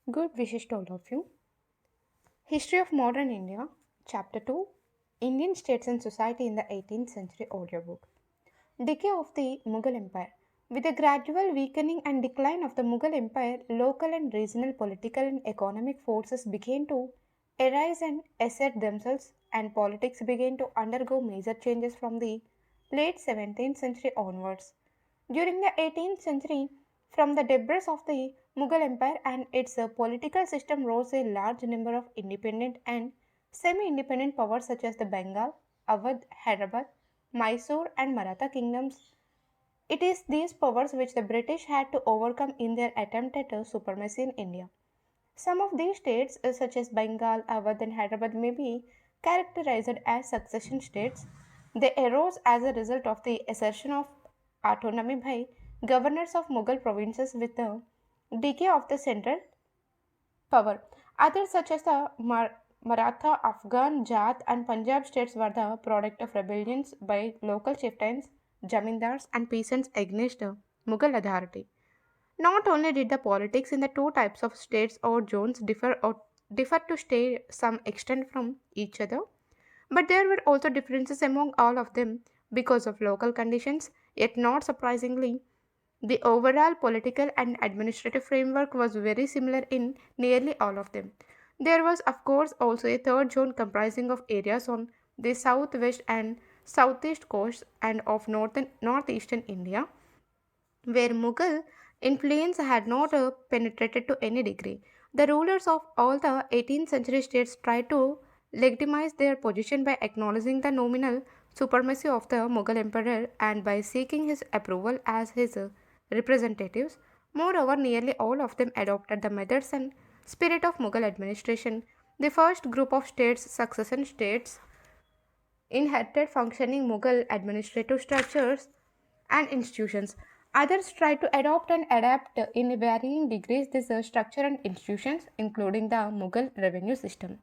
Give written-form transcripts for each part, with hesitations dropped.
Good wishes to all of you. History of Modern India, Chapter 2, Indian States and Society in the 18th Century audiobook. Decay of the Mughal Empire. With the gradual weakening and decline of the Mughal Empire, local and regional political and economic forces began to arise and assert themselves, and politics began to undergo major changes from the late 17th century onwards. During the 18th century, from the debris of the Mughal Empire and its political system rose a large number of independent and semi independent powers such as the Bengal, Awadh, Hyderabad, Mysore, and Maratha kingdoms. It is these powers which the British had to overcome in their attempt at supremacy in India. Some of these states, such as Bengal, Awadh, and Hyderabad, may be characterized as succession states. They arose as a result of the assertion of autonomy by governors of Mughal provinces with the decay of the central power. Others, such as the Maratha, Afghan, Jat, and Punjab states, were the product of rebellions by local chieftains, jamindars, and peasants against the Mughal authority. Not only did the politics in the two types of states or zones differ to stay some extent from each other, but there were also differences among all of them because of local conditions, yet not surprisingly, the overall political and administrative framework was very similar in nearly all of them. There was, of course, also a third zone comprising of areas on the southwest and southeast coasts and of northeastern India where Mughal influence had not penetrated to any degree. The rulers of all the 18th century states tried to legitimize their position by acknowledging the nominal supremacy of the Mughal emperor and by seeking his approval as his representatives. Moreover, nearly all of them adopted the methods and spirit of Mughal administration. The first group of states, succession states, inherited functioning Mughal administrative structures and institutions. Others tried to adopt and adapt in varying degrees this structure and institutions, including the Mughal revenue system.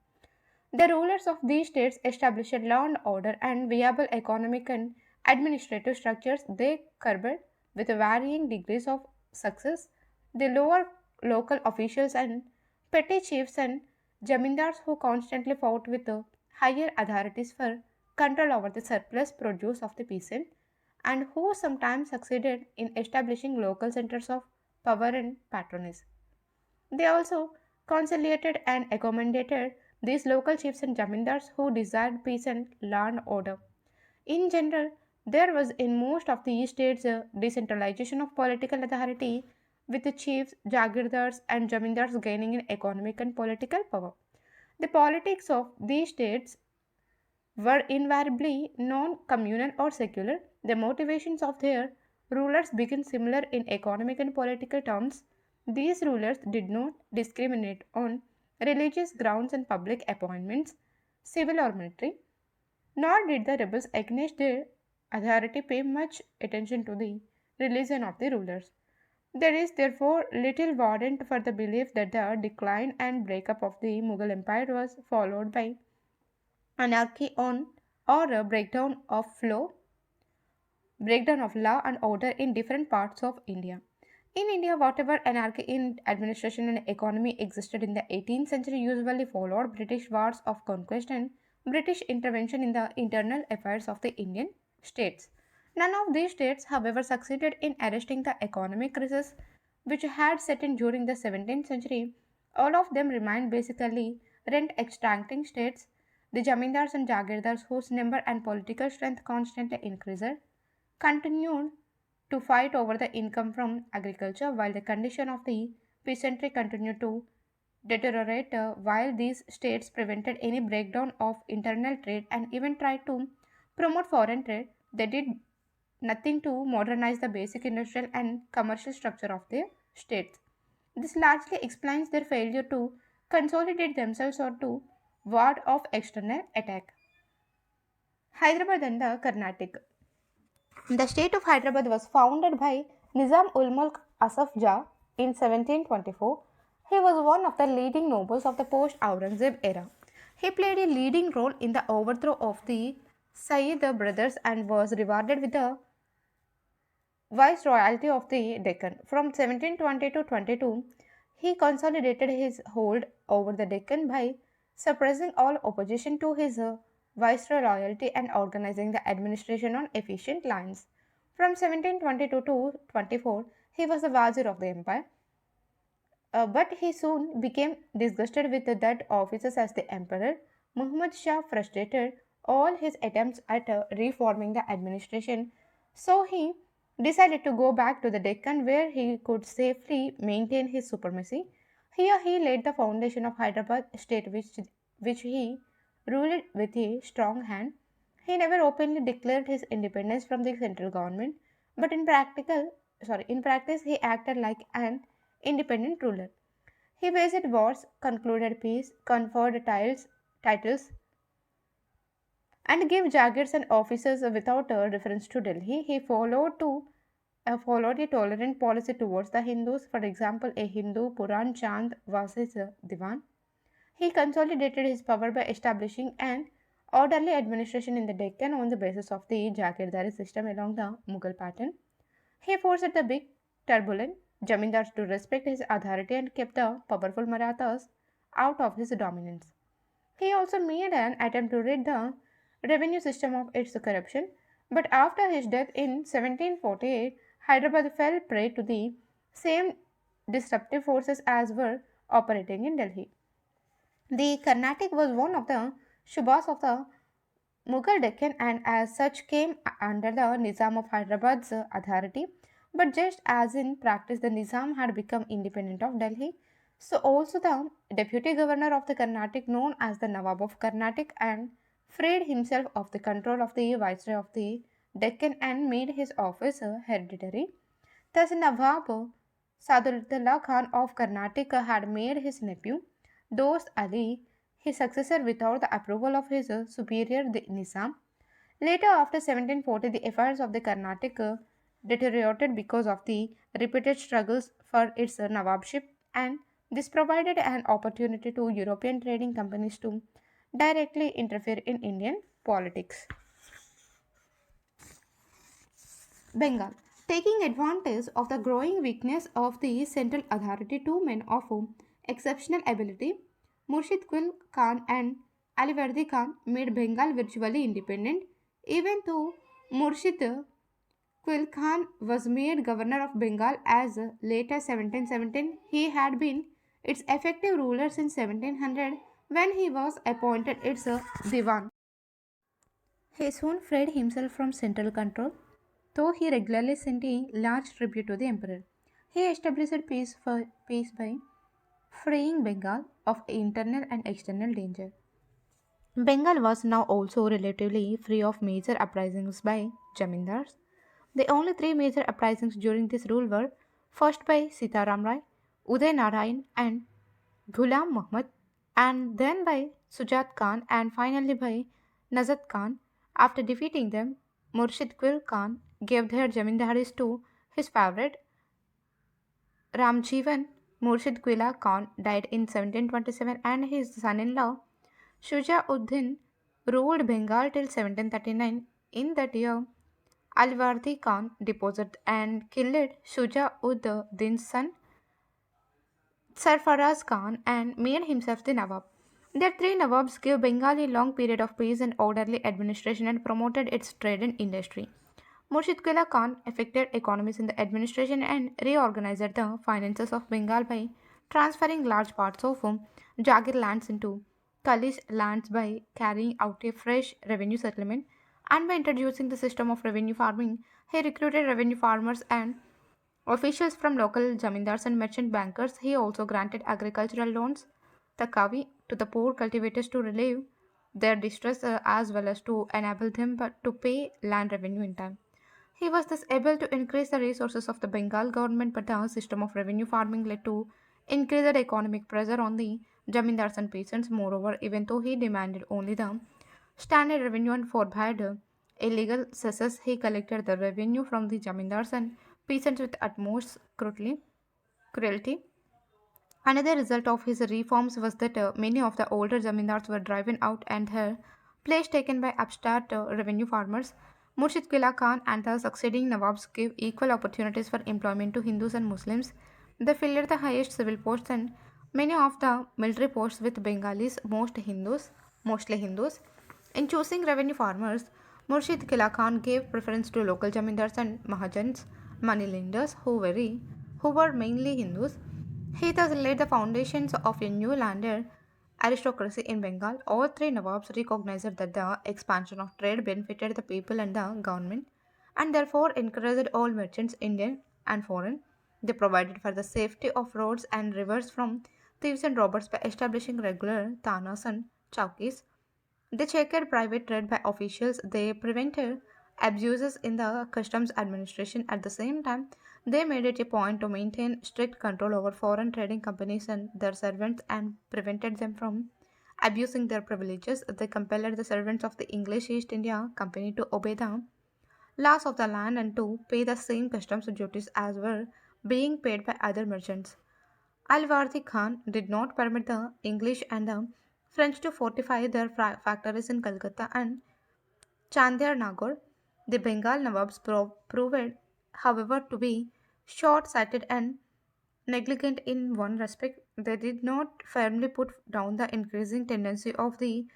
The rulers of these states established law and order and viable economic and administrative structures they curbed with varying degrees of success. The lower local officials and petty chiefs and jamindars who constantly fought with the higher authorities for control over the surplus produce of the peasant and who sometimes succeeded in establishing local centers of power and patronage. They also conciliated and accommodated these local chiefs and jamindars who desired peace and law and order. In general, there was in most of these states a decentralization of political authority, with the chiefs, jagirdars, and jamindars gaining in economic and political power. The politics of these states were invariably non communal or secular. The motivations of their rulers became similar in economic and political terms. These rulers did not discriminate on religious grounds and public appointments, civil or military, nor did the rebels against their authority pay much attention to the religion of the rulers. There is therefore little warrant for the belief that the decline and breakup of the Mughal Empire was followed by anarchy on or a breakdown of law and order in different parts of India. In India, whatever anarchy in administration and economy existed in the 18th century usually followed British wars of conquest and British intervention in the internal affairs of the Indian states. None of these states, however, succeeded in arresting the economic crisis which had set in during the 17th century. All of them remained basically rent extracting states. The jamindars and jagirdars, whose number and political strength constantly increased, continued to fight over the income from agriculture while the condition of the peasantry continued to deteriorate. While these states prevented any breakdown of internal trade and even tried to promote foreign trade, they did nothing to modernize the basic industrial and commercial structure of their states. This largely explains their failure to consolidate themselves or to ward off external attack. Hyderabad and the Carnatic. The state of Hyderabad was founded by Nizam ul Mulk Asaf Jah in 1724. He was one of the leading nobles of the post Aurangzeb era. He played a leading role in the overthrow of the Sayyid brothers and was rewarded with the viceroyalty of the Deccan. From 1720 to 22, He consolidated his hold over the Deccan by suppressing all opposition to his viceroy loyalty and organizing the administration on efficient lines. From 1722 to 24, he was the Wazir of the empire, but he soon became disgusted with that offices as the emperor. Muhammad Shah frustrated all his attempts at reforming the administration, so he decided to go back to the Deccan where he could safely maintain his supremacy. Here he laid the foundation of Hyderabad state which he ruled with a strong hand. He never openly declared his independence from the central government, but in practice he acted like an independent ruler. He waged wars, concluded peace, conferred titles, and gave jagirs and offices without a reference to Delhi. He followed a tolerant policy towards the Hindus. For example, a Hindu Puran Chand was his divan. He consolidated his power by establishing an orderly administration in the Deccan on the basis of the Jagirdari system along the Mughal pattern. He forced the big, turbulent Jamindars to respect his authority and kept the powerful Marathas out of his dominance. He also made an attempt to rid the revenue system of its corruption, but after his death in 1748, Hyderabad fell prey to the same disruptive forces as were operating in Delhi. The Carnatic was one of the Shubhas of the Mughal Deccan and as such came under the Nizam of Hyderabad's authority. But just as in practice the Nizam had become independent of Delhi, so also the deputy governor of the Carnatic, known as the Nawab of Carnatic, and freed himself of the control of the viceroy of the Deccan and made his office hereditary. Thus, Nawab Sadullah Khan of Karnataka had made his nephew, Dost Ali, his successor without the approval of his superior, the Nizam. Later, after 1740, the affairs of the Karnataka deteriorated because of the repeated struggles for its Nawabship, and this provided an opportunity to European trading companies to directly interfere in Indian politics. Bengal. Taking advantage of the growing weakness of the central authority, two men of exceptional ability, Murshid Qul Khan and Alivardi Khan, made Bengal virtually independent. Even though Murshid Qul Khan was made governor of Bengal as late as 1717, he had been its effective ruler since 1700 when he was appointed its Diwan. He soon freed himself from central control, though he regularly sent a large tribute to the emperor. He established peace by freeing Bengal of internal and external danger. Bengal was now also relatively free of major uprisings by Jamindars. The only three major uprisings during this rule were first by Sitaram Rai, Uday Narayan, and Ghulam Muhammad, and then by Sujat Khan, and finally by Nazat Khan. After defeating them, Murshid Quil Khan gave their jamindaris to his favorite Ramjivan. Murshid Quila Khan died in 1727, and his son-in-law Shuja-ud-Din ruled Bengal till 1739. In that year, Alwardi Khan deposed and killed Shuja-ud-Din's son Sarfaraz Khan and made himself the Nawab. Their three Nawabs gave Bengal a long period of peace and orderly administration and promoted its trade and industry. Murshid Qula Khan affected economies in the administration and reorganized the finances of Bengal by transferring large parts of Jagir lands into Kalish lands by carrying out a fresh revenue settlement and by introducing the system of revenue farming. He recruited revenue farmers and officials from local zamindars and merchant bankers. He also granted agricultural loans, takavi, to the poor cultivators to relieve their distress as well as to enable them to pay land revenue in time. He was thus able to increase the resources of the Bengal government, but the system of revenue farming led to increased economic pressure on the zamindars and peasants. Moreover, even though he demanded only the standard revenue and forbade illegal cesses, he collected the revenue from the zamindars and peasants with utmost cruelty. Another result of his reforms was that many of the older zamindars were driven out and their place taken by upstart revenue farmers. Murshid Qila Khan and the succeeding Nawabs gave equal opportunities for employment to Hindus and Muslims. They filled the highest civil posts and many of the military posts with Bengalis, mostly Hindus. In choosing revenue farmers, Murshid Killa Khan gave preference to local jamindars and mahajans, moneylenders who were mainly Hindus. He thus laid the foundations of a new landed aristocracy in Bengal. All three Nawabs recognized that the expansion of trade benefited the people and the government, and therefore encouraged all merchants, Indian and foreign. They provided for the safety of roads and rivers from thieves and robbers by establishing regular thanas and chowkis. They checked private trade by officials. They prevented abuses in the customs administration. At the same time, they made it a point to maintain strict control over foreign trading companies and their servants and prevented them from abusing their privileges. They compelled the servants of the English East India Company to obey the laws of the land and to pay the same customs duties as were being paid by other merchants. Al-Wardi Khan did not permit the English and the French to fortify their factories in Calcutta and Chandler Nagore. The Bengal Nawabs proved, however, to be short sighted and negligent in one respect. They did not firmly put down the increasing tendency of the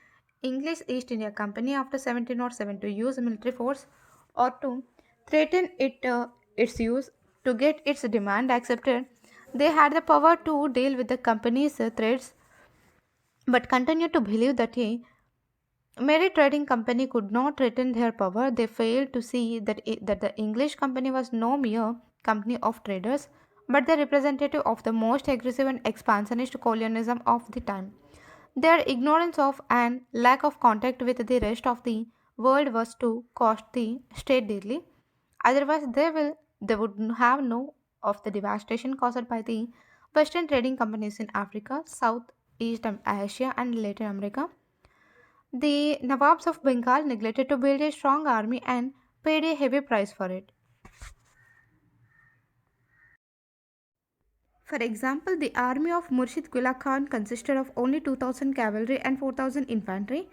English East India Company after 1707 to use military force or to threaten its use to get its demand accepted. They had the power to deal with the company's threats but continued to believe that a Mary Trading Company could not retain their power. They failed to see that the English company was no mere company of traders, but the representative of the most aggressive and expansionist colonialism of the time. Their ignorance of and lack of contact with the rest of the world was to cost the state dearly. Otherwise, they would have no of the devastation caused by the Western trading companies in Africa, South East Asia, and Latin America. The Nawabs of Bengal neglected to build a strong army and paid a heavy price for it. For example, the army of Murshid Qula Khan consisted of only 2,000 cavalry and 4,000 infantry.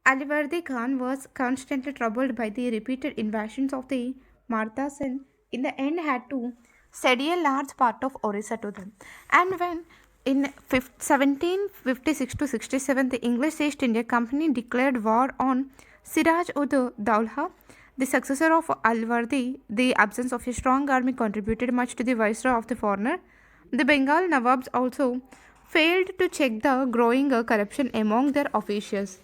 Alivardi Khan was constantly troubled by the repeated invasions of the Marathas and in the end had to cede a large part of Orissa to them. And when in 1756 to 67 the English East India Company declared war on Siraj ud Daula, the successor of Alwardi, the absence of a strong army contributed much to the viceroy of the foreigner. The Bengal Nawabs also failed to check the growing corruption among their officials.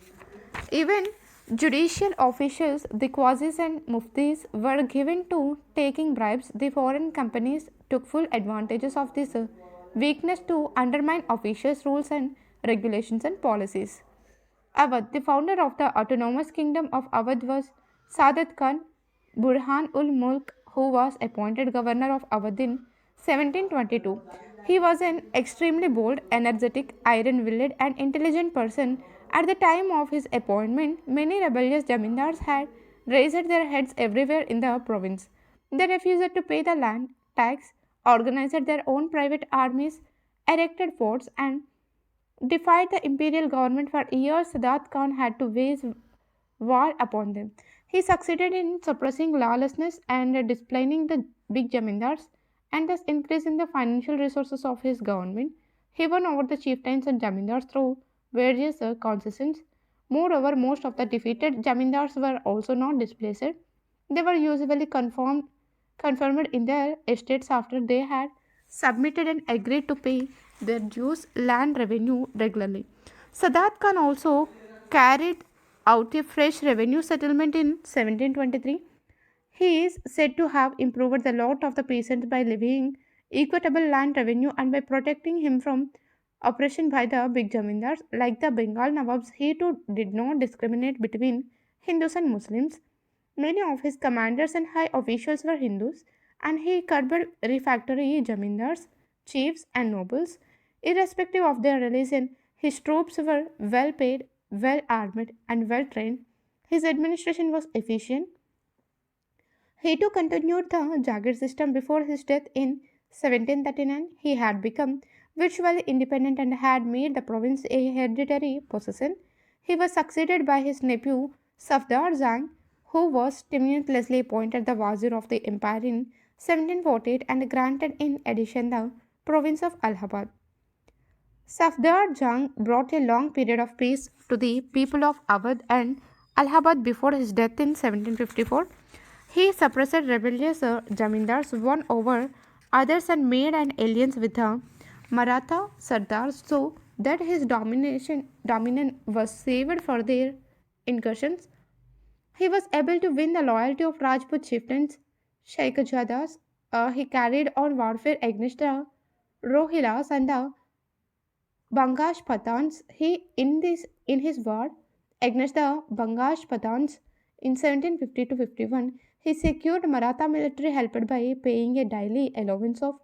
Even judicial officials, the qazis and muftis, were given to taking bribes. The foreign companies took full advantages of this weakness to undermine officials' rules and regulations and policies. Awadh, the founder of the autonomous kingdom of Awadh, was Sadat Khan Burhan ul Mulk, who was appointed governor of Awadh in 1722. He was an extremely bold, energetic, iron willed, and intelligent person. At the time of his appointment, many rebellious jamindars had raised their heads everywhere in the province. They refused to pay the land tax, organized their own private armies, erected forts, and defied the imperial government. For years. Sadat Khan had to wage war upon them. He succeeded in suppressing lawlessness and disciplining the big jamindars and thus increasing the financial resources of his government. He won over the chieftains and jamindars through various concessions. Moreover, most of the defeated jamindars were also not displaced. They were usually confirmed in their estates after they had submitted and agreed to pay their dues land revenue regularly. Sadat Khan also carried out a fresh revenue settlement in 1723. He is said to have improved the lot of the peasants by levying equitable land revenue and by protecting him from oppression by the big jamindars. Like the Bengal Nawabs, he too did not discriminate between Hindus and Muslims. Many of his commanders and high officials were Hindus, and he curbed refractory jamindars, chiefs, and nobles. Irrespective of their religion, his troops were well paid, well armed, and well trained. His administration was efficient. He too continued the Jagir system before his death in 1739. He had become virtually independent and had made the province a hereditary possession. He was succeeded by his nephew Safdar Jang, who was simultaneously appointed the Wazir of the Empire in 1748 and granted in addition the province of Allahabad. Safdar Jung brought a long period of peace to the people of Awadh and Allahabad before his death in 1754. He suppressed rebellious zamindars, won over others, and made an alliance with the Maratha Sardars so that his dominion was saved for their incursions. He was able to win the loyalty of Rajput chieftains, Shaikhajadas. He carried on warfare against the Rohillas and the Bangash Pathans. In his war against the Bangash Pathans in 1750 to 51, he secured Maratha military help by paying a daily allowance of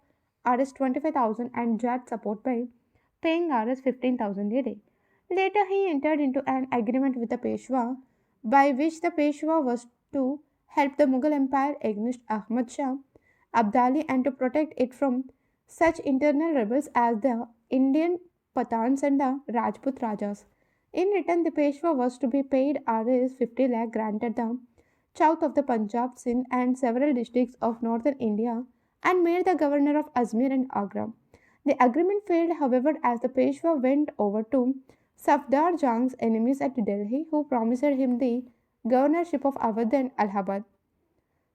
Rs 25,000 and Jat support by paying Rs 15,000 a day. Later, he entered into an agreement with the Peshwa by which the Peshwa was to help the Mughal Empire against Ahmad Shah Abdali and to protect it from such internal rebels as the Indian Pathans and the Rajput Rajas. In return, the Peshwa was to be paid Rs 50 lakh granted the south of the Punjab, Sindh, and several districts of northern India and made the governor of Ajmer and Agra. The agreement failed, however, as the Peshwa went over to Safdar Jang's enemies at Delhi, who promised him the governorship of Awadh and Allahabad.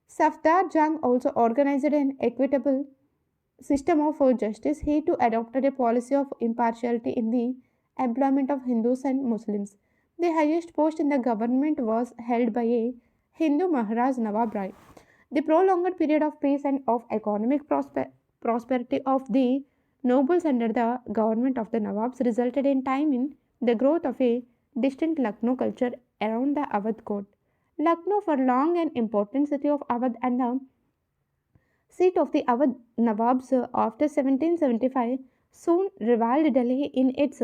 Safdar Jang also organized an equitable system of justice. He too adopted a policy of impartiality in the employment of Hindus and Muslims. The highest post in the government was held by a Hindu Maharaj Nawab Rai. The prolonged period of peace and of economic prosperity of the nobles under the government of the Nawabs resulted in time in the growth of a distinct Lucknow culture around the Awadh court. Lucknow, for long an important city of Awadh and the seat of the Awadh Nawabs after 1775, soon reviled Delhi in its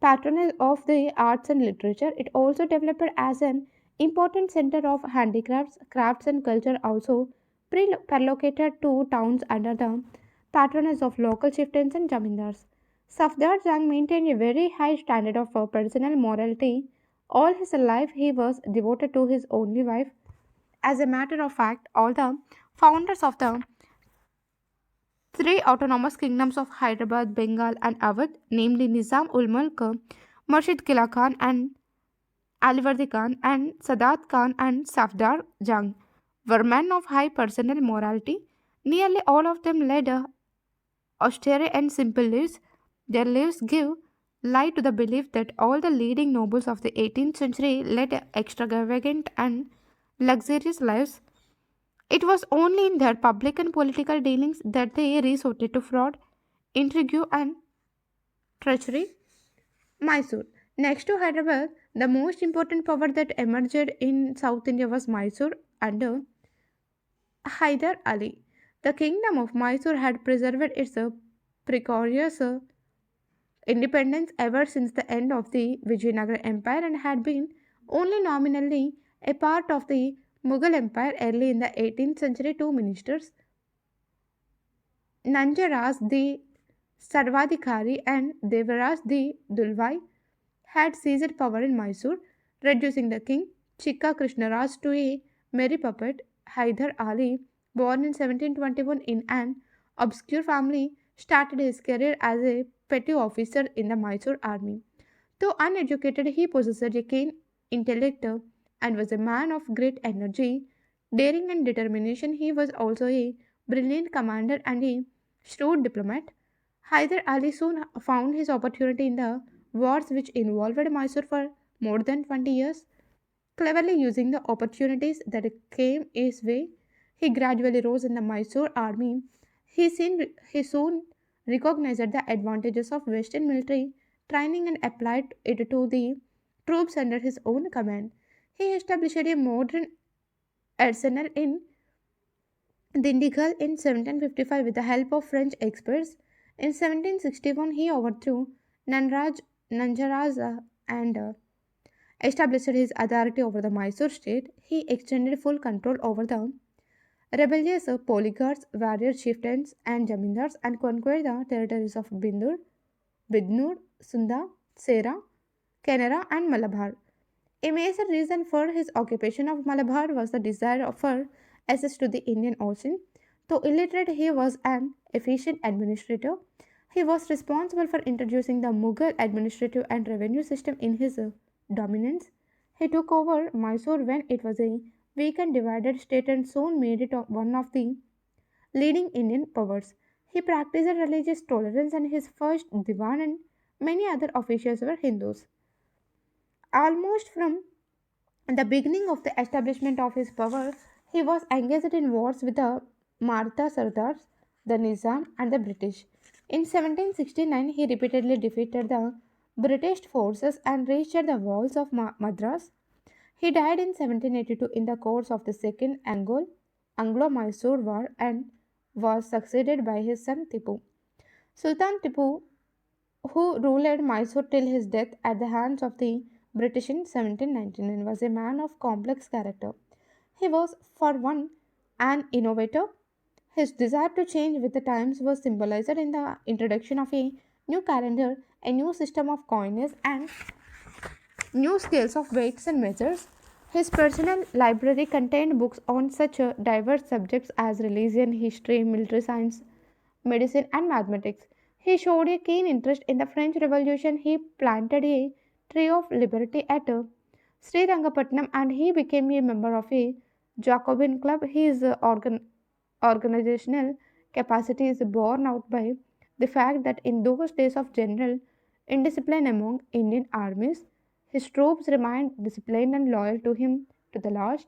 patronage of the arts and literature. It also developed as an important center of handicrafts, crafts, and culture, also perlocated to towns under the patronage of local chieftains and jamindars. Safdar Jang maintained a very high standard of personal morality. All his life he was devoted to his only wife. As a matter of fact, all the founders of the three autonomous kingdoms of Hyderabad, Bengal, and Awadh, namely Nizam ul Mulk, Murshid Kila Khan, and Alivardi Khan, and Sadat Khan, and Safdar Jang, were men of high personal morality. Nearly all of them led austere and simple lives. Their lives give light to the belief that all the leading nobles of the 18th century led extravagant and luxurious lives. It was only in their public and political dealings that they resorted to fraud, intrigue, and treachery. Mysore. Next to Hyderabad, the most important power that emerged in South India was Mysore under Hyder Ali. The kingdom of Mysore had preserved its precarious independence ever since the end of the Vijayanagara Empire and had been only nominally a part of the Mughal Empire early in the 18th century. Two ministers, Nanjaraj the Sarvadhikari and Devaraj the Dulvai, had seized power in Mysore, reducing the king, Chikka Krishnaraj, to a merry puppet. Hyder Ali, born in 1721 in an obscure family, started his career as a petty officer in the Mysore army. Though uneducated, he possessed a keen intellect and was a man of great energy, daring, and determination. He was also a brilliant commander and a shrewd diplomat. Hyder Ali soon found his opportunity in the wars which involved Mysore for more than 20 years. Cleverly using the opportunities that came his way, he gradually rose in the Mysore army. He soon recognized the advantages of Western military training and applied it to the troops under his own command. He established a modern arsenal in Dindigul in 1755 with the help of French experts. In 1761, he overthrew Nanjaraj and established his authority over the Mysore state. He extended full control over the rebellious polygarchs, warrior chieftains, and jamindars and conquered the territories of Bidnur, Sunda, Sera, Canara, and Malabar. A major reason for his occupation of Malabar was the desire for access to the Indian Ocean. Though illiterate, he was an efficient administrator. He was responsible for introducing the Mughal administrative and revenue system in his dominance. He took over Mysore when it was a weak and divided state and soon made it one of the leading Indian powers. He practiced religious tolerance and his first Diwan and many other officials were Hindus. Almost from the beginning of the establishment of his power, he was engaged in wars with the Maratha Sardars, the Nizam, and the British. In 1769, he repeatedly defeated the British forces and reached the walls of Madras. He died in 1782 in the course of the Second Anglo-Mysore War and was succeeded by his son Tipu. Sultan Tipu, who ruled Mysore till his death at the hands of the British in 1799, was a man of complex character. He was, for one, an innovator. His desire to change with the times was symbolized in the introduction of a new calendar, a new system of coinage, and new scales of weights and measures. His personal library contained books on such diverse subjects as religion, history, military science, medicine, and mathematics. He showed a keen interest in the French Revolution. He planted a tree of liberty at Srirangapatnam and he became a member of a Jacobin club. His organizational capacity is borne out by the fact that in those days of general indiscipline among Indian armies, his troops remained disciplined and loyal to him to the last.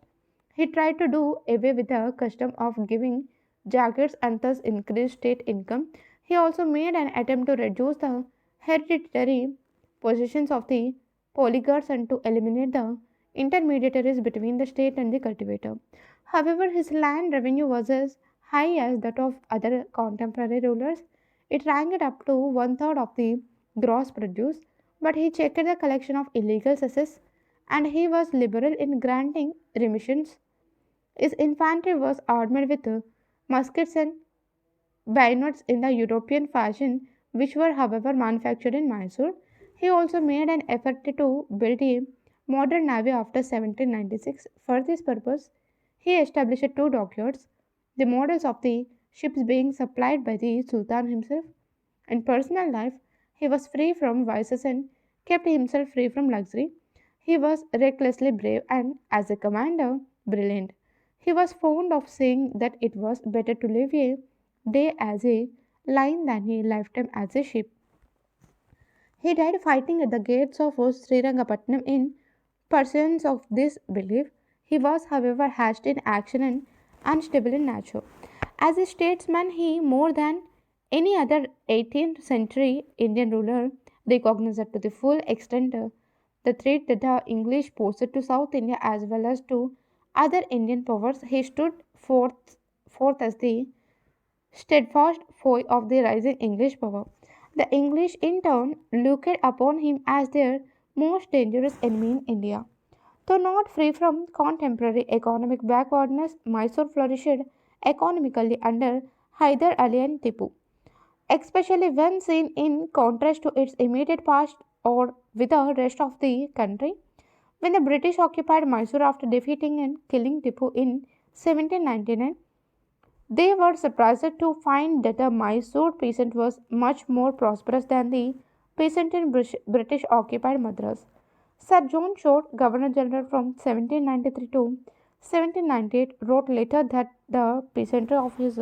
He tried to do away with the custom of giving jackets and thus increase state income. He also made an attempt to reduce the hereditary positions of the polygarchs and to eliminate the intermediaries between the state and the cultivator. However, his land revenue was as high as that of other contemporary rulers. It ranked up to one third of the gross produce, but he checked the collection of illegal cesses and he was liberal in granting remissions. His infantry was armed with muskets and bayonets in the European fashion, which were, however, manufactured in Mysore. He also made an effort to build a modern navy after 1796. For this purpose, he established two dockyards, the models of the ships being supplied by the Sultan himself. In personal life, he was free from vices and kept himself free from luxury. He was recklessly brave and, as a commander, brilliant. He was fond of saying that it was better to live a day as a lion than a lifetime as a sheep. He died fighting at the gates of Srirangapatnam in pursuance of this belief. He was, however, hasty in action and unstable in nature. As a statesman, he, more than any other 18th century Indian ruler, recognized to the full extent the threat that the English posed to South India as well as to other Indian powers. He stood forth as the steadfast foe of the rising English power. The English, in turn, looked upon him as their most dangerous enemy in India. Though not free from contemporary economic backwardness, Mysore flourished economically under Hyder Ali and Tipu, especially when seen in contrast to its immediate past or with the rest of the country. When the British occupied Mysore after defeating and killing Tipu in 1799, they were surprised to find that the Mysore peasant was much more prosperous than the peasant in British occupied Madras. Sir John Short, Governor General from 1793 to 1798, wrote later that the peasantry of his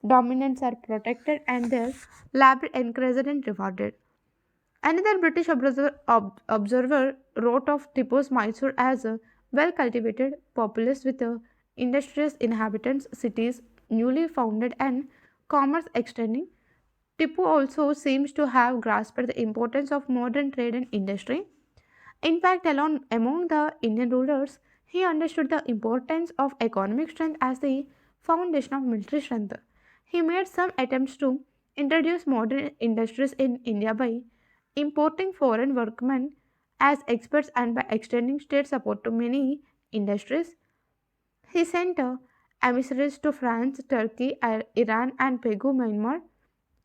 dominants are protected and their labor encouraged and rewarded. Another British observer wrote of Tipu's Mysore as a well cultivated, populous with industrious inhabitants, cities newly founded, and commerce extending. Tipu also seems to have grasped the importance of modern trade and industry. In fact, alone among the Indian rulers, he understood the importance of economic strength as the foundation of military strength. He made some attempts to introduce modern industries in India by importing foreign workmen as experts and by extending state support to many industries. He sent emissaries to France, Turkey, Iran, and Pegu, Myanmar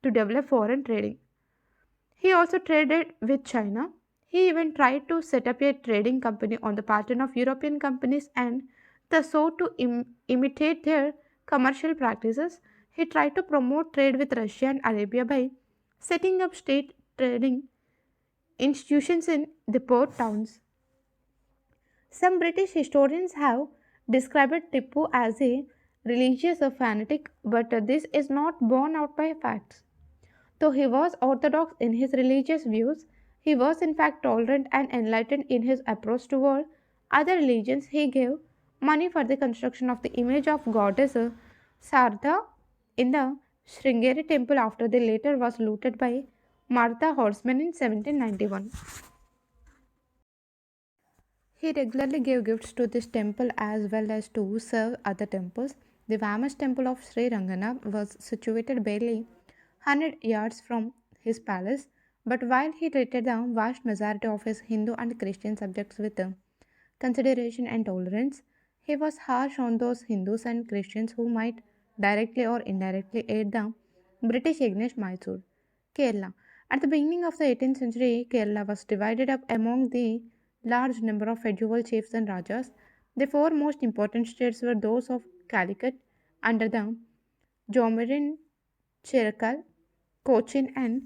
to develop foreign trading. He also traded with China. He even tried to set up a trading company on the pattern of European companies and thus sought to imitate their commercial practices. He tried to promote trade with Russia and Arabia by setting up state trading institutions in the port towns. Some British historians have described Tipu as a religious fanatic, but this is not borne out by facts. Though he was orthodox in his religious views, he was in fact tolerant and enlightened in his approach toward other religions. He gave money for the construction of the image of goddess Sarda in the Sringeri temple after the later was looted by Martha horsemen in 1791. He regularly gave gifts to this temple as well as to serve other temples. The famous temple of Sri Rangana was situated barely 100 yards from his palace, but while he treated the vast majority of his Hindu and Christian subjects with consideration and tolerance, he was harsh on those Hindus and Christians who might directly or indirectly aid the British against Mysore. Kerala. At the beginning of the 18th century, Kerala was divided up among the large number of feudal chiefs and rajas. The four most important states were those of Calicut under the Jomerin Chirkal, Cochin, and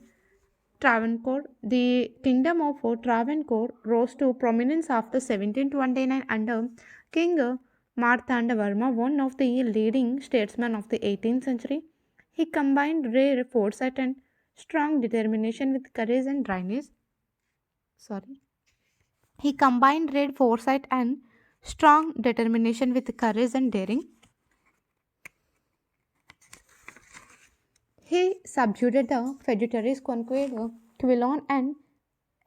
Travancore. The kingdom of Travancore rose to prominence after 1729 under King Martanda Varma, one of the leading statesmen of the 18th century. He combined rare foresight and strong determination with courage and dryness. Sorry. He combined rare foresight and strong determination with courage and daring. He subdued the feudatories, conquered Quilon and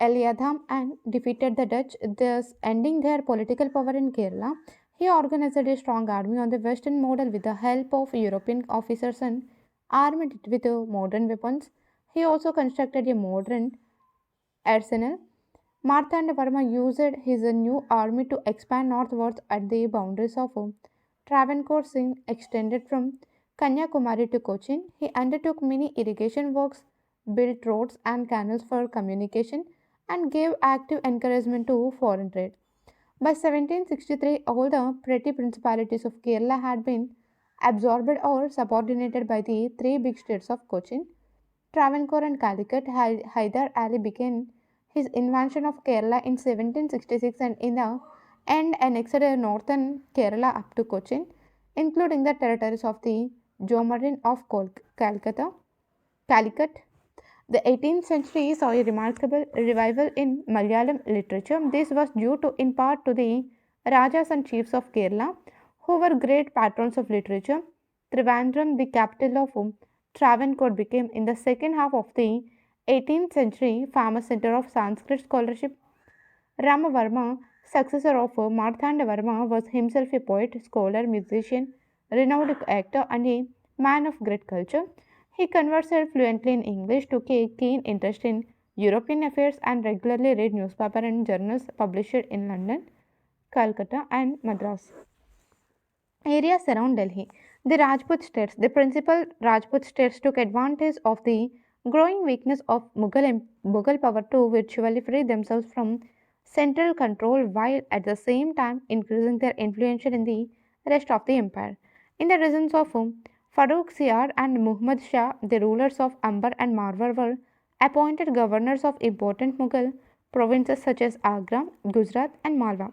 Eliatham, and defeated the Dutch, thus ending their political power in Kerala. He organized a strong army on the Western model with the help of European officers and armed it with modern weapons. He also constructed a modern arsenal. Martanda Varma used his new army to expand northwards at the boundaries of Travancore Singh extended from Kanyakumari to Cochin. He undertook many irrigation works, built roads and canals for communication, and gave active encouragement to foreign trade. By 1763, all the petty principalities of Kerala had been absorbed or subordinated by the three big states of Cochin, Travancore, and Calicut. Hyder Ali began his invasion of Kerala in 1766 and in the end annexed northern Kerala up to Cochin, including the territories of the Jomarin of Calcutta. Calicut. The 18th century saw a remarkable revival in Malayalam literature. This was due to, in part to the Rajas and chiefs of Kerala, who were great patrons of literature. Trivandrum, the capital of Travancore, became in the second half of the 18th century famous center of Sanskrit scholarship. Ramavarma, successor of Marthandavarma, was himself a poet, scholar, musician, renowned actor, and a man of great culture. He conversed fluently in English, took a keen interest in European affairs, and regularly read newspapers and journals published in London, Calcutta, and Madras. Areas around Delhi. The Rajput states. The principal Rajput states took advantage of the growing weakness of Mughal power to virtually free themselves from central control while at the same time increasing their influence in the rest of the empire. In the regions of Farooq Siar and Muhammad Shah, the rulers of Amber and Marwar were appointed governors of important Mughal provinces such as Agra, Gujarat, and Malwa.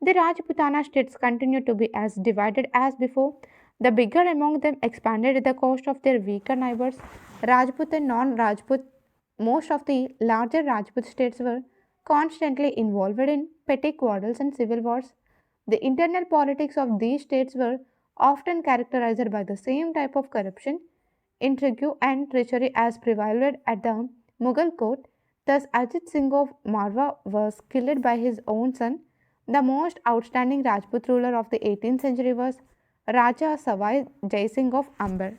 The Rajputana states continued to be as divided as before. The bigger among them expanded at the cost of their weaker neighbors, Rajput and non Rajput. Most of the larger Rajput states were constantly involved in petty quarrels and civil wars. The internal politics of these states were often characterized by the same type of corruption, intrigue, and treachery as prevailed at the Mughal court. Thus, Ajit Singh of Marwa was killed by his own son. The most outstanding Rajput ruler of the 18th century was Raja Savai Jai Singh of Amber.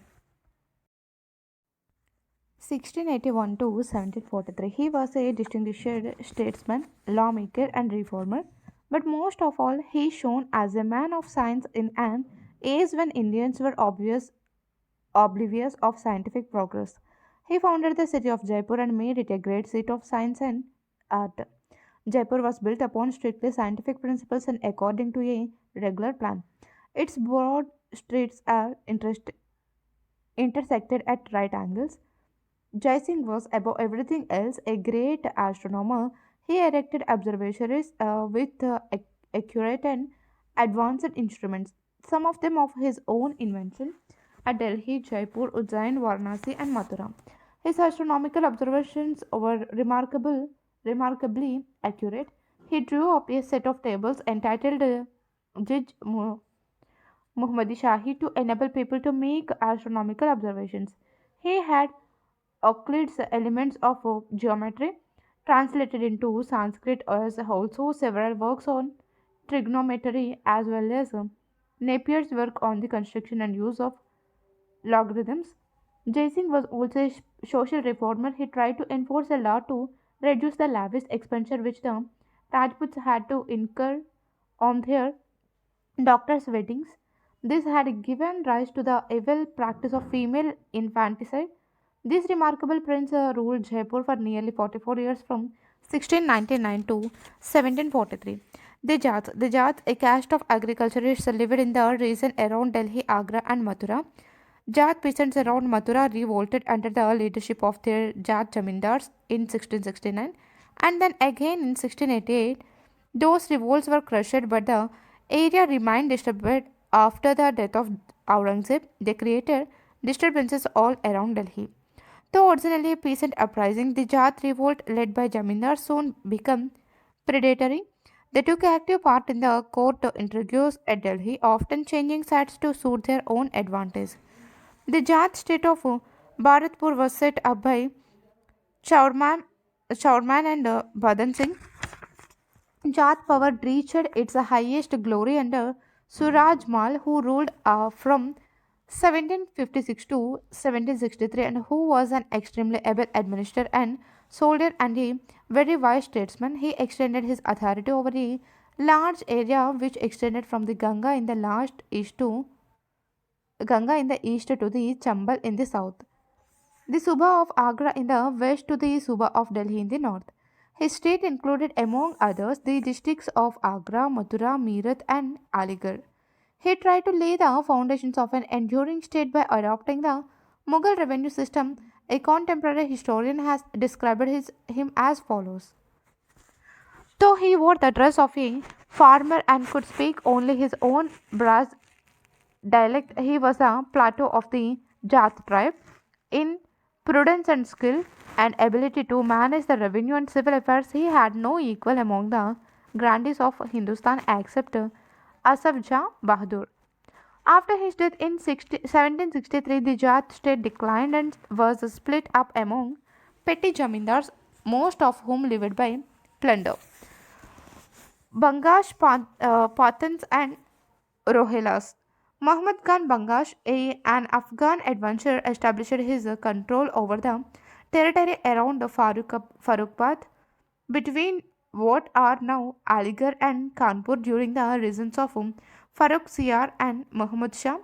1681 to 1743. He was a distinguished statesman, lawmaker, and reformer, but most of all, he shone as a man of science in an age when Indians were oblivious of scientific progress. He founded the city of Jaipur and made it a great seat of science and art. Jaipur was built upon strictly scientific principles and according to a regular plan. Its broad streets are intersected at right angles. Jaising was, above everything else, a great astronomer. He erected observatories with accurate and advanced instruments, some of them of his own invention, at Delhi, Jaipur, Ujjain, Varanasi, and Mathura. His astronomical observations were remarkably accurate. He drew up a set of tables entitled Jij Muhammadi Shahi to enable people to make astronomical observations. He had Euclid's elements of geometry translated into Sanskrit, as also several works on trigonometry, as well as Napier's work on the construction and use of logarithms. Jaising was also a social reformer. He tried to enforce a law to reduce the lavish expenditure which the Rajputs had to incur on their doctors' weddings. This had given rise to the evil practice of female infanticide. This remarkable prince ruled Jaipur for nearly 44 years from 1699 to 1743. The Jats, a caste of agriculturists, lived in the region around Delhi, Agra, and Mathura. Jat peasants around Mathura revolted under the leadership of their Jat Jamindars in 1669 and then again in 1688. Those revolts were crushed, but the area remained disturbed after the death of Aurangzeb. They created disturbances all around Delhi. Though originally a peasant uprising, the Jat revolt led by Jamindar soon became predatory. They took active part in the court intrigues at Delhi, often changing sides to suit their own advantage. The Jat state of Bharatpur was set up by Chaurman, Chaurman and Badan Singh. Jat power reached its highest glory under Suraj Mal, who ruled from 1756 to 1763 and who was an extremely able administrator and soldier and a very wise statesman. He extended his authority over a large area which extended from the Ganga in the east to the Chambal in the south, the Suba of Agra in the west to the Suba of Delhi in the north. His state included, among others, the districts of Agra, Mathura, Meerut, and Aligarh. He tried to lay the foundations of an enduring state by adopting the Mughal revenue system. A contemporary historian has described him as follows. Though he wore the dress of a farmer and could speak only his own Braz dialect, he was a plateau of the Jat tribe. In prudence and skill and ability to manage the revenue and civil affairs, he had no equal among the grandees of Hindustan except Asaf Jah Bahadur. After his death in 1763, the Jat state declined and was split up among petty jamindars, most of whom lived by plunder. Pathans, and Rohilas. Muhammad Khan Bangash, an Afghan adventurer, established his control over the territory around the Farukbad between what are now Aligarh and Kanpur during the reigns of Farooq Siyar and Muhammad Shah.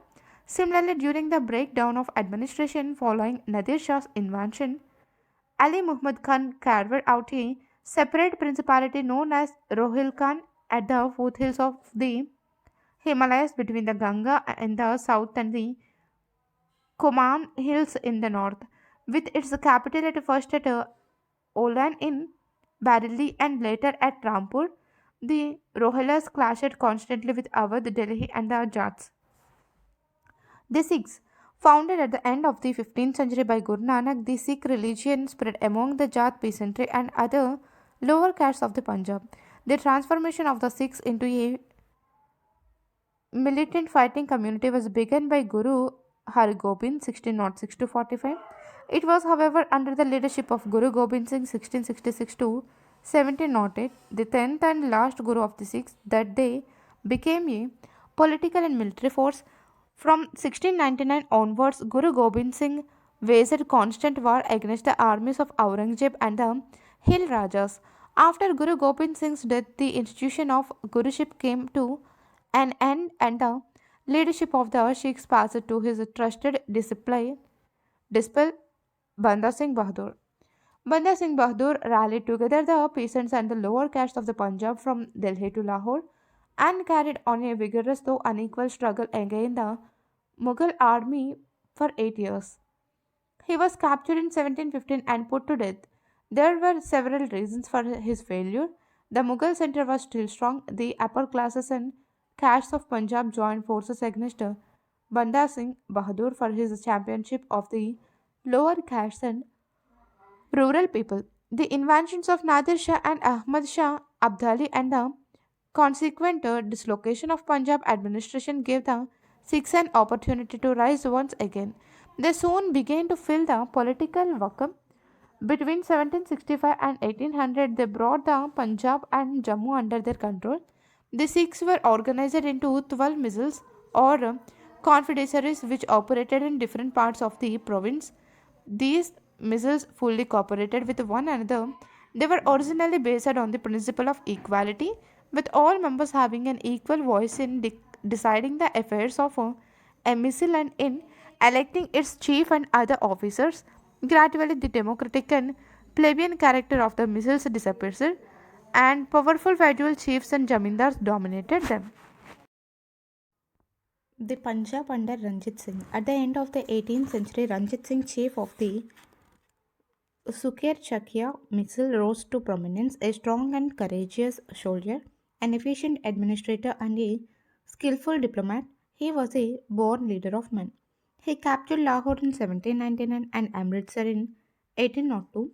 Similarly, during the breakdown of administration following Nadir Shah's invention, Ali Muhammad Khan carved out a separate principality known as Rohilkhan at the foothills of the Himalayas between the Ganga in the south and the Kuman Hills in the north, with its capital at first at Olan in Bareilly and later at Rampur. The Rohilas clashed constantly with Awadh, Delhi, and the Jats. The Sikhs, founded at the end of the 15th century by Guru Nanak, the Sikh religion spread among the Jat peasantry and other lower castes of the Punjab. The transformation of the Sikhs into a militant fighting community was begun by Guru Hargobind 1606 to 45. It was, however, under the leadership of Guru Gobind Singh 1666 to 1708, the 10th and last Guru of the Sikhs, that they became a political and military force. From 1699 onwards, Guru Gobind Singh waged constant war against the armies of Aurangzeb and the Hill Rajas. After Guru Gobind Singh's death, the institution of Guruship came to an end and the leadership of the Sikhs passed to his trusted disciple Banda Singh Bahadur. Banda Singh Bahadur rallied together the peasants and the lower castes of the Punjab from Delhi to Lahore and carried on a vigorous though unequal struggle against the Mughal army for 8 years. He was captured in 1715 and put to death. There were several reasons for his failure. The Mughal center was still strong. The upper classes and castes of Punjab joined forces against Banda Singh Bahadur for his championship of the lower castes and rural people. The inventions of Nadir Shah and Ahmad Shah Abdali and the consequent dislocation of Punjab administration gave the Sikhs an opportunity to rise once again. They soon began to fill the political vacuum. Between 1765 and 1800, they brought the Punjab and Jammu under their control. The Sikhs were organized into 12 misls or confederacies which operated in different parts of the province. These misls fully cooperated with one another. They were originally based on the principle of equality, with all members having an equal voice in deciding the affairs of a misl and in electing its chief and other officers. Gradually, the democratic and plebeian character of the misls disappeared, and powerful feudal chiefs and jamindars dominated them. The Punjab under Ranjit Singh. At the end of the 18th century, Ranjit Singh, chief of the Sukher Chakia Misl, rose to prominence, a strong and courageous soldier, an efficient administrator, and a skillful diplomat. He was a born leader of men. He captured Lahore in 1799 and Amritsar in 1802.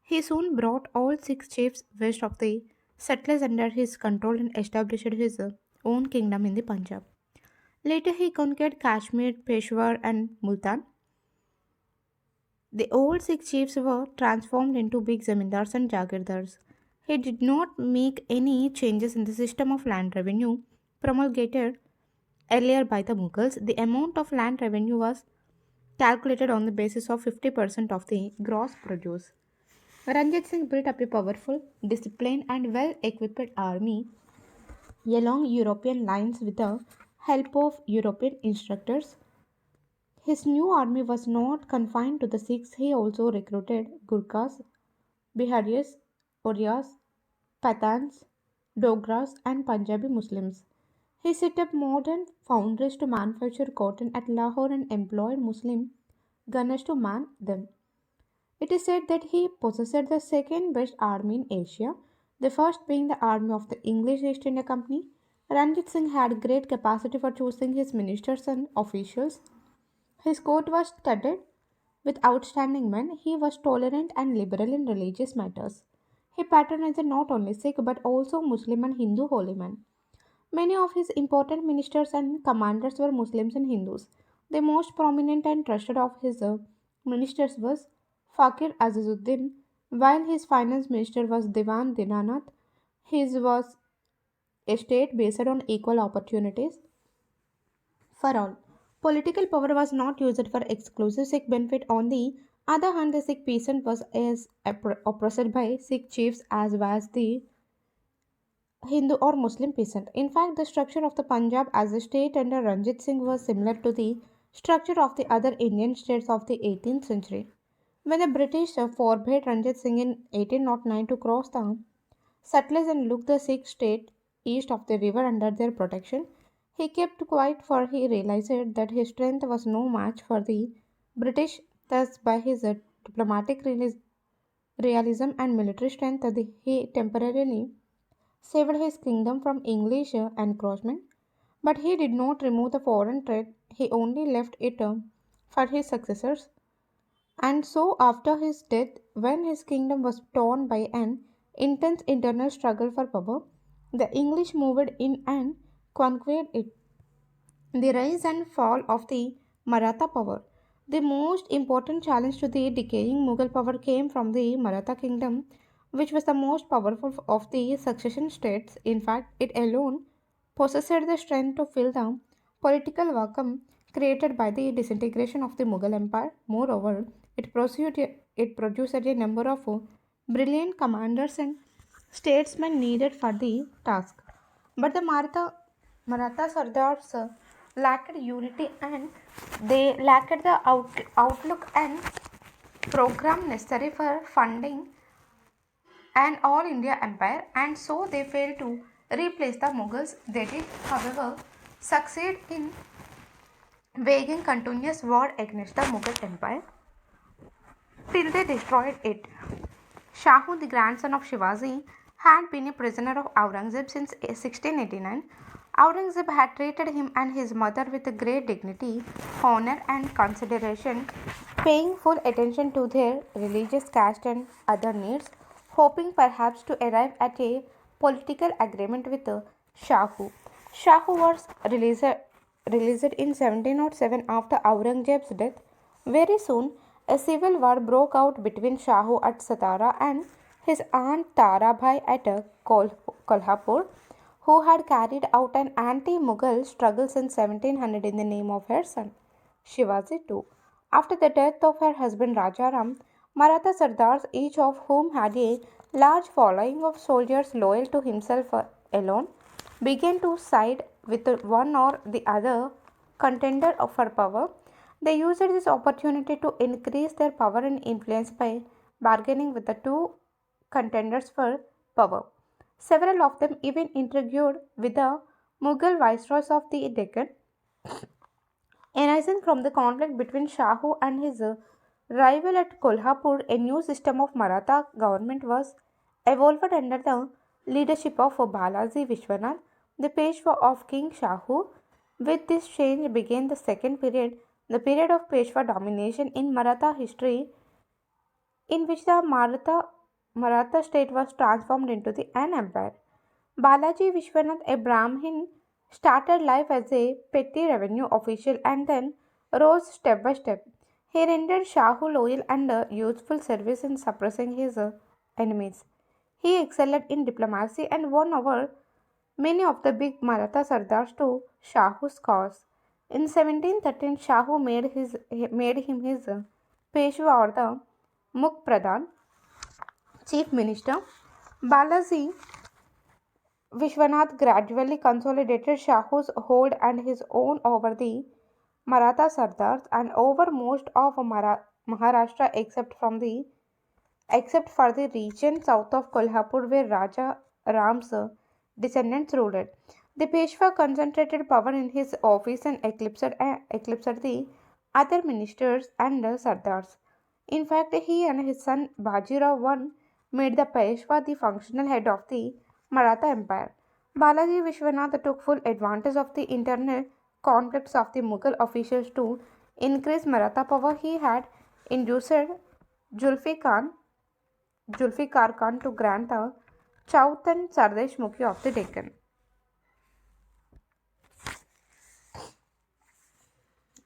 He soon brought all six chiefs west of the settlers under his control and established his own kingdom in the Punjab. Later, he conquered Kashmir, Peshawar, and Multan. The old Sikh chiefs were transformed into big zamindars and jagirdars. He did not make any changes in the system of land revenue promulgated earlier by the Mughals. The amount of land revenue was calculated on the basis of 50% of the gross produce. Ranjit Singh built up a powerful, disciplined, and well equipped army along European lines with the help of European instructors. His new army was not confined to the Sikhs, he also recruited Gurkhas, Bihari's, Orias, Pathans, Dogras, and Punjabi Muslims. He set up modern foundries to manufacture cotton at Lahore and employed Muslim gunners to man them. It is said that he possessed the second best army in Asia, the first being the army of the English East India Company. Ranjit Singh had great capacity for choosing his ministers and officials. His court was studded with outstanding men. He was tolerant and liberal in religious matters. He patronized not only Sikh but also Muslim and Hindu holy men. Many of his important ministers and commanders were Muslims and Hindus. The most prominent and trusted of his ministers was Fakir Azizuddin, while his finance minister was Diwan Dinanath. His was a state based on equal opportunities for all. Political power was not used for exclusive Sikh benefit. On the other hand, the Sikh peasant was as oppressed by Sikh chiefs as was the Hindu or Muslim peasant. In fact, the structure of the Punjab as a state under Ranjit Singh was similar to the structure of the other Indian states of the 18th century. When the British forbade Ranjit Singh in 1809 to cross the settlers and look the Sikh state east of the river under their protection, he kept quiet for he realized that his strength was no match for the British. Thus, by his diplomatic realism and military strength, he temporarily saved his kingdom from English encroachment. But he did not remove the foreign trade, he only left it for his successors. And so, after his death, when his kingdom was torn by an intense internal struggle for power, the English moved in and conquered it. The rise and fall of the Maratha power. The most important challenge to the decaying Mughal power came from the Maratha kingdom, which was the most powerful of the succession states. In fact, it alone possessed the strength to fill the political vacuum created by the disintegration of the Mughal Empire. Moreover, it produced a number of brilliant commanders and statesmen needed for the task. But the Maratha Sardars lacked unity and they lacked the outlook and program necessary for funding an all India empire, and so they failed to replace the Mughals. They did, however, succeed in waging continuous war against the Mughal Empire till they destroyed it. Shahu, the grandson of Shivaji, had been a prisoner of Aurangzeb since 1689. Aurangzeb had treated him and his mother with great dignity, honor, and consideration, paying full attention to their religious caste and other needs, hoping perhaps to arrive at a political agreement with Shahu. Shahu was released in 1707 after Aurangzeb's death. Very soon, a civil war broke out between Shahu at Satara and his aunt Tarabhai at Kolhapur, who had carried out an anti-Mughal struggle since 1700 in the name of her son, Shivaji too. After the death of her husband Rajaram, Maratha Sardars, each of whom had a large following of soldiers loyal to himself alone, began to side with one or the other contender for power. They used this opportunity to increase their power and influence by bargaining with the two contenders for power. Several of them even intrigued with the Mughal viceroys of the Deccan. Arising from the conflict between Shahu and his rival at Kolhapur, a new system of Maratha government was evolved under the leadership of Balaji Vishwanath, the Peshwa of King Shahu. With this change began the second period, the period of Peshwa domination in Maratha history, in which the Maratha state was transformed into an empire. Balaji Vishwanath, a Brahmin, started life as a petty revenue official and then rose step by step. He rendered Shahu loyal and useful service in suppressing his enemies. He excelled in diplomacy and won over many of the big Maratha Sardars to Shahu's cause. In 1713, Shahu made him his Peshwa or the Mukh Pradhan, chief minister. Balaji Vishwanath gradually consolidated Shahu's hold and his own over the Maratha Sardars and over most of Maharashtra except for the region south of Kolhapur where Raja Ram's descendants ruled. The Peshwa concentrated power in his office and eclipsed the other ministers and Sardars. In fact, he and his son Bajirao I made the Peshwa the functional head of the Maratha Empire. Balaji Vishwanath took full advantage of the internal conflicts of the Mughal officials to increase Maratha power. He had induced Zulfikar Zulfikar Khan to grant the Chauth and Sardesh Mukhi of the Deccan.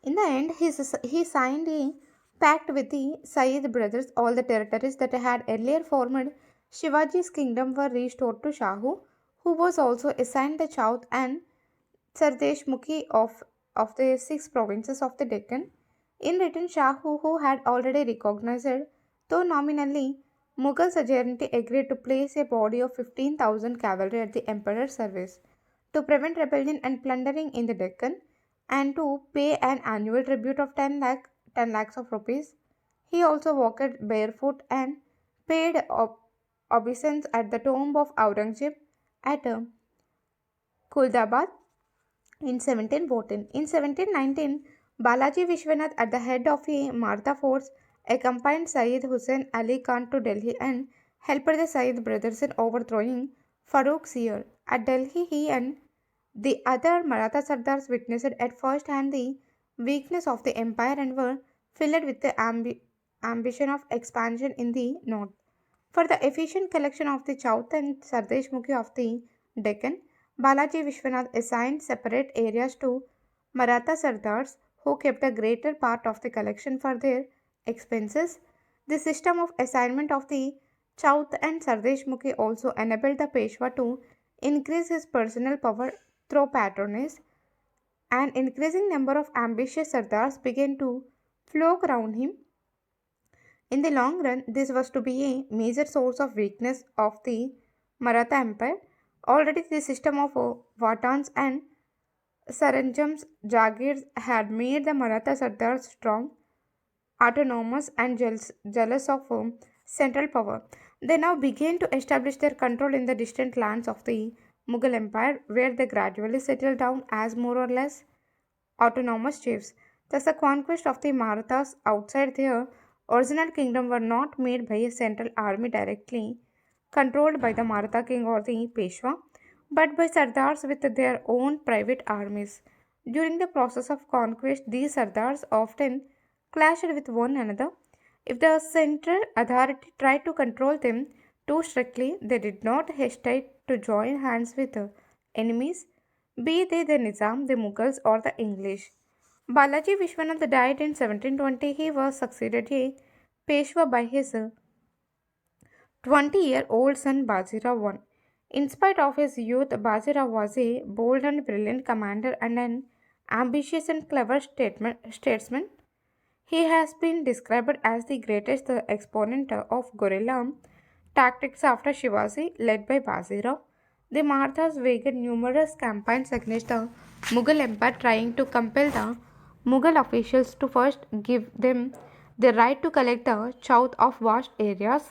In the end, he signed a pact with the Sayyid brothers. All the territories that had earlier formed Shivaji's kingdom were restored to Shahu, who was also assigned the Chauth and Sardesh Mukhi of the six provinces of the Deccan. In return, Shahu, who had already recognized, though nominally, Mughal sovereignty, agreed to place a body of 15,000 cavalry at the emperor's service to prevent rebellion and plundering in the Deccan and to pay an annual tribute of 10 lakhs of rupees. He also walked barefoot and paid obeisance at the tomb of Aurangzeb at Kuldabad in 1714. In 1719, Balaji Vishwanath, at the head of a Maratha force, accompanied Sayyid Hussain Ali Khan to Delhi and helped the Sayyid brothers in overthrowing Farooq Seer. At Delhi, he and the other Maratha Sardars witnessed at first hand the weakness of the empire and were filled with the ambition of expansion in the north. For the efficient collection of the Chauth and Sardesh Mukhi of the Deccan, Balaji Vishwanath assigned separate areas to Maratha Sardars who kept a greater part of the collection for their expenses. The system of assignment of the Chauth and Sardesh Mukhi also enabled the Peshwa to increase his personal power through patronage. An increasing number of ambitious Sardars began to flock around him. In the long run, this was to be a major source of weakness of the Maratha Empire. Already, the system of Vatans and Saranjams Jagirs had made the Maratha Sardars strong, autonomous, and jealous of central power. They now began to establish their control in the distant lands of the Mughal Empire, where they gradually settled down as more or less autonomous chiefs. Thus, the conquest of the Marathas outside their original kingdom were not made by a central army directly controlled by the Maratha king or the Peshwa, but by Sardars with their own private armies. During the process of conquest, these Sardars often clashed with one another. If the central authority tried to control them too strictly, they did not hesitate to join hands with enemies, be they the Nizam, the Mughals, or the English. Balaji Vishwanath died in 1720. He was succeeded a Peshwa by his 20-year-old son Bajirao I. In spite of his youth, Bajirao was a bold and brilliant commander and an ambitious and clever statesman. He has been described as the greatest exponent of guerrilla tactics after Shivaji, led by Bajirao. The Marathas waged numerous campaigns against the Mughal Empire, trying to compel the Mughal officials to first give them the right to collect the chowth of vast areas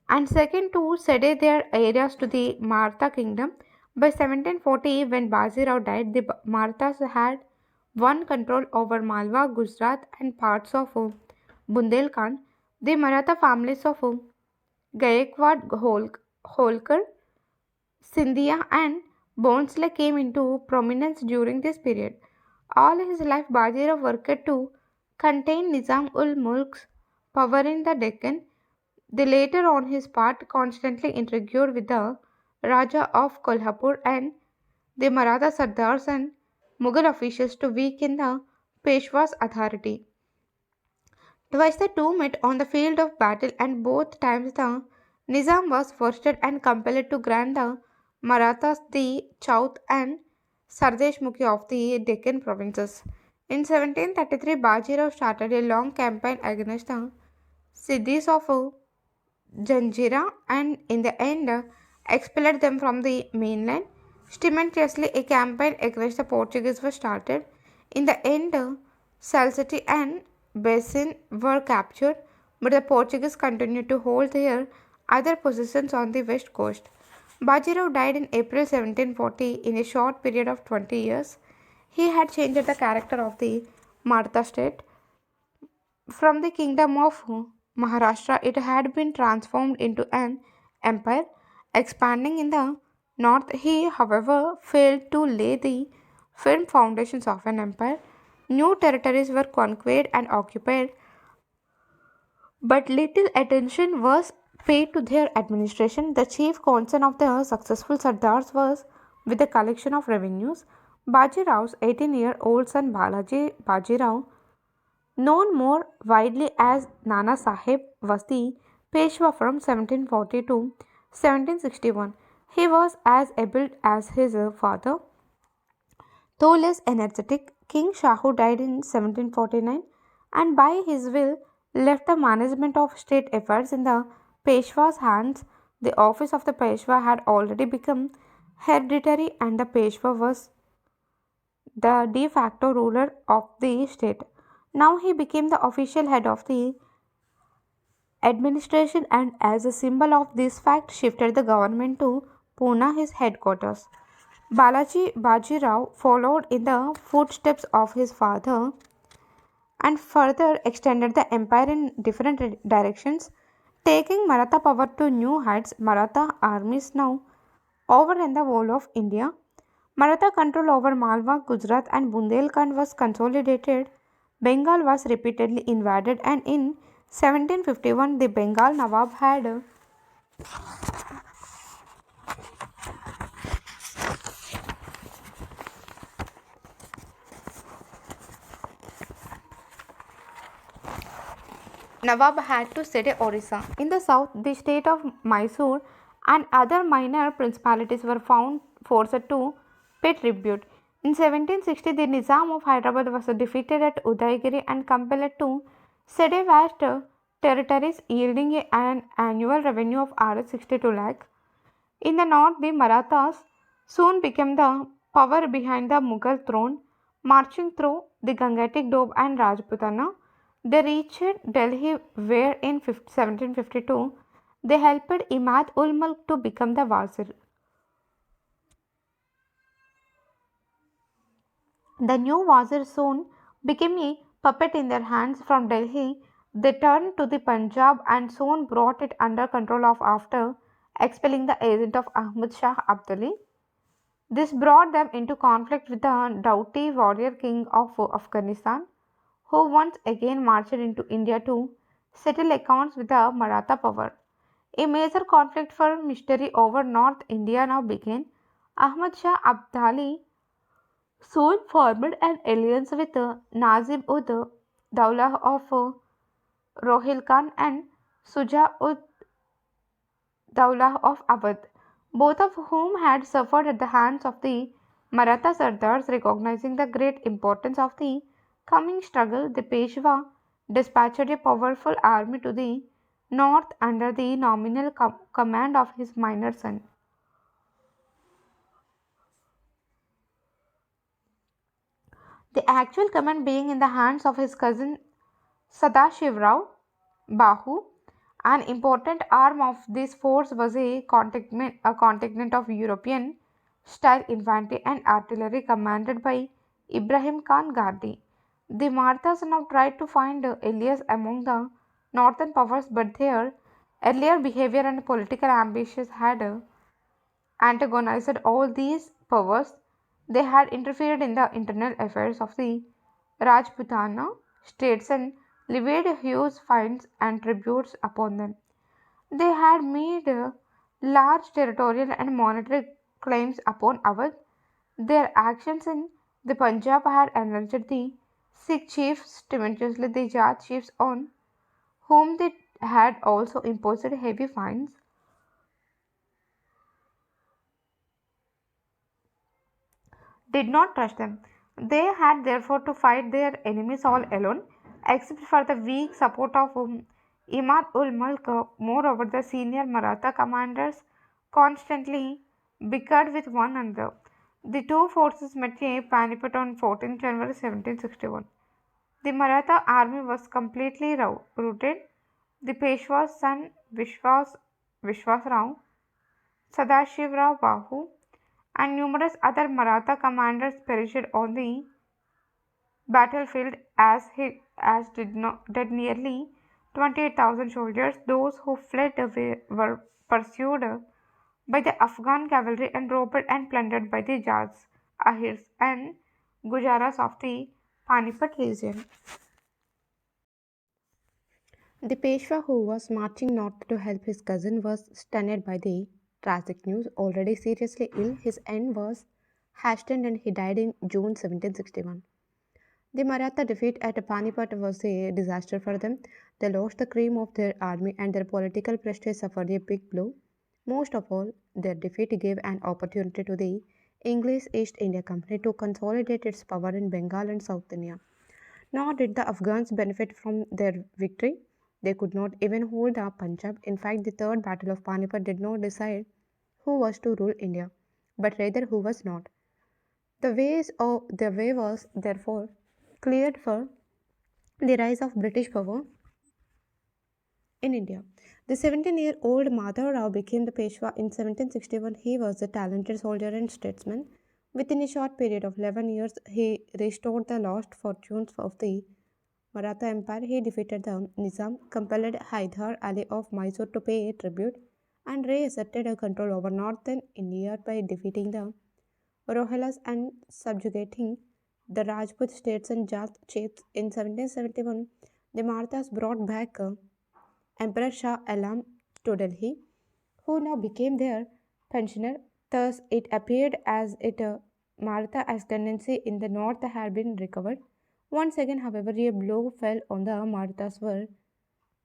and second to cede their areas to the Maratha kingdom. By 1740, when Bajirao died, the Marathas had won control over Malwa, Gujarat, and parts of Bundelkhand. The Maratha families of Gaikwad, Holkar, Sindhia, and Bhonsle came into prominence during this period. All his life, Bajirao worked to contain Nizam ul Mulk's power in the Deccan. The latter, on his part, constantly interfered with the Raja of Kolhapur and the Maratha Sardars and Mughal officials to weaken the Peshwa's authority. Twice the two met on the field of battle, and both times the Nizam was forced and compelled to grant the Marathas the Chowth and Sardeshmukhi of the Deccan provinces. In 1733, Bajirao started a long campaign against the Siddhis of Janjira and in the end expelled them from the mainland. Simultaneously, a campaign against the Portuguese was started. In the end, Salcete and Basin were captured, but the Portuguese continued to hold their other possessions on the west coast. Bajirao died in April 1740 in a short period of 20 years. He had changed the character of the Maratha state. From the kingdom of Maharashtra, it had been transformed into an empire, expanding in the north. He, however, failed to lay the firm foundations of an empire. New territories were conquered and occupied, but little attention was paid to their administration. The chief concern of the successful Sardars was with the collection of revenues. Bajirao's 18-year-old son Balaji Bajirao, known more widely as Nana Sahib, was the Peshwa from 1740 to 1761. He was as able as his father, though less energetic. King Shahu died in 1749 and by his will left the management of state affairs in the Peshwa's hands. The office of the Peshwa had already become hereditary and the Peshwa was the de facto ruler of the state. Now he became the official head of the administration and as a symbol of this fact shifted the government to Pune, his headquarters. Balaji Bajirao followed in the footsteps of his father and further extended the empire in different directions, taking Maratha power to new heights. Maratha armies now overran the whole of India. Maratha control over Malwa, Gujarat, and Bundelkhand was consolidated. Bengal was repeatedly invaded, and in 1751, the Bengal Nawab had to cede Orissa. In the south, the state of Mysore and other minor principalities were found forced to pay tribute. In 1760, the Nizam of Hyderabad was defeated at Udaygiri and compelled to cede vast territories, yielding an annual revenue of Rs 62 lakh. In the north, the Marathas soon became the power behind the Mughal throne, marching through the Gangetic Doab and Rajputana. They reached Delhi, where in 1752 they helped Imad ul Mulk to become the Wazir. The new wazir soon became a puppet in their hands from Delhi. They turned to the Punjab and soon brought it under control of after expelling the agent of Ahmad Shah Abdali. This brought them into conflict with the doughty warrior king of Afghanistan, who once again marched into India to settle accounts with the Maratha power. A major conflict for mystery over North India now began. Ahmad Shah Abdali soon formed an alliance with Nazim ud Dawlah of Rohilkhan and Suja ud Dawlah of Awadh, both of whom had suffered at the hands of the Maratha Sardars. Recognizing the great importance of the coming struggle, the Peshwa dispatched a powerful army to the north under the nominal command of his minor son. The actual command being in the hands of his cousin Sadashivrao Bahu. An important arm of this force was a contingent of European style infantry and artillery commanded by Ibrahim Khan Gandhi. The Marathas now tried to find allies among the northern powers, but their earlier behavior and political ambitions had antagonized all these powers. They had interfered in the internal affairs of the Rajputana states and levied huge fines and tributes upon them. They had made large territorial and monetary claims upon Awadh. Their actions in the Punjab had enraged the Sikh chiefs, tremendously the Jat chiefs, on whom they had also imposed heavy fines, did not trust them. They had therefore to fight their enemies all alone, except for the weak support of Imad ul Mulk. Moreover, the senior Maratha commanders constantly bickered with one another. The two forces met at Panipat on 14 January 1761. The Maratha army was completely routed. The Peshwa's son Vishwasrao, Sadashivrao Bahu, and numerous other Maratha commanders perished on the battlefield, did nearly 28,000 soldiers. Those who fled away were pursued by the Afghan cavalry and robbed and plundered by the Jats, Ahirs, and Gujaras of the Panipat region. The Peshwa, who was marching north to help his cousin, was stunned by the tragic news. Already seriously ill, his end was hastened and he died in June 1761. The Maratha defeat at Panipat was a disaster for them. They lost the cream of their army and their political prestige suffered a big blow. Most of all, their defeat gave an opportunity to the English East India Company to consolidate its power in Bengal and South India. Nor did the Afghans benefit from their victory. They could not even hold the Punjab. In fact, the Third Battle of Panipat did not decide who was to rule India, but rather who was not. The way was therefore cleared for the rise of British power in India. The 17-year-old Madhav Rao became the Peshwa in 1761. He was a talented soldier and statesman. Within a short period of 11 years, he restored the lost fortunes of the Maratha Empire. He defeated the Nizam, compelled Hyder Ali of Mysore to pay tribute, and reasserted a control over northern India by defeating the Rohillas and subjugating the Rajput states and Jat chiefs. In 1771, the Marathas brought back Emperor Shah Alam to Delhi, who now became their pensioner. Thus, it appeared as it Maratha ascendancy in the north had been recovered. Once again, however, a blow fell on the Marathas where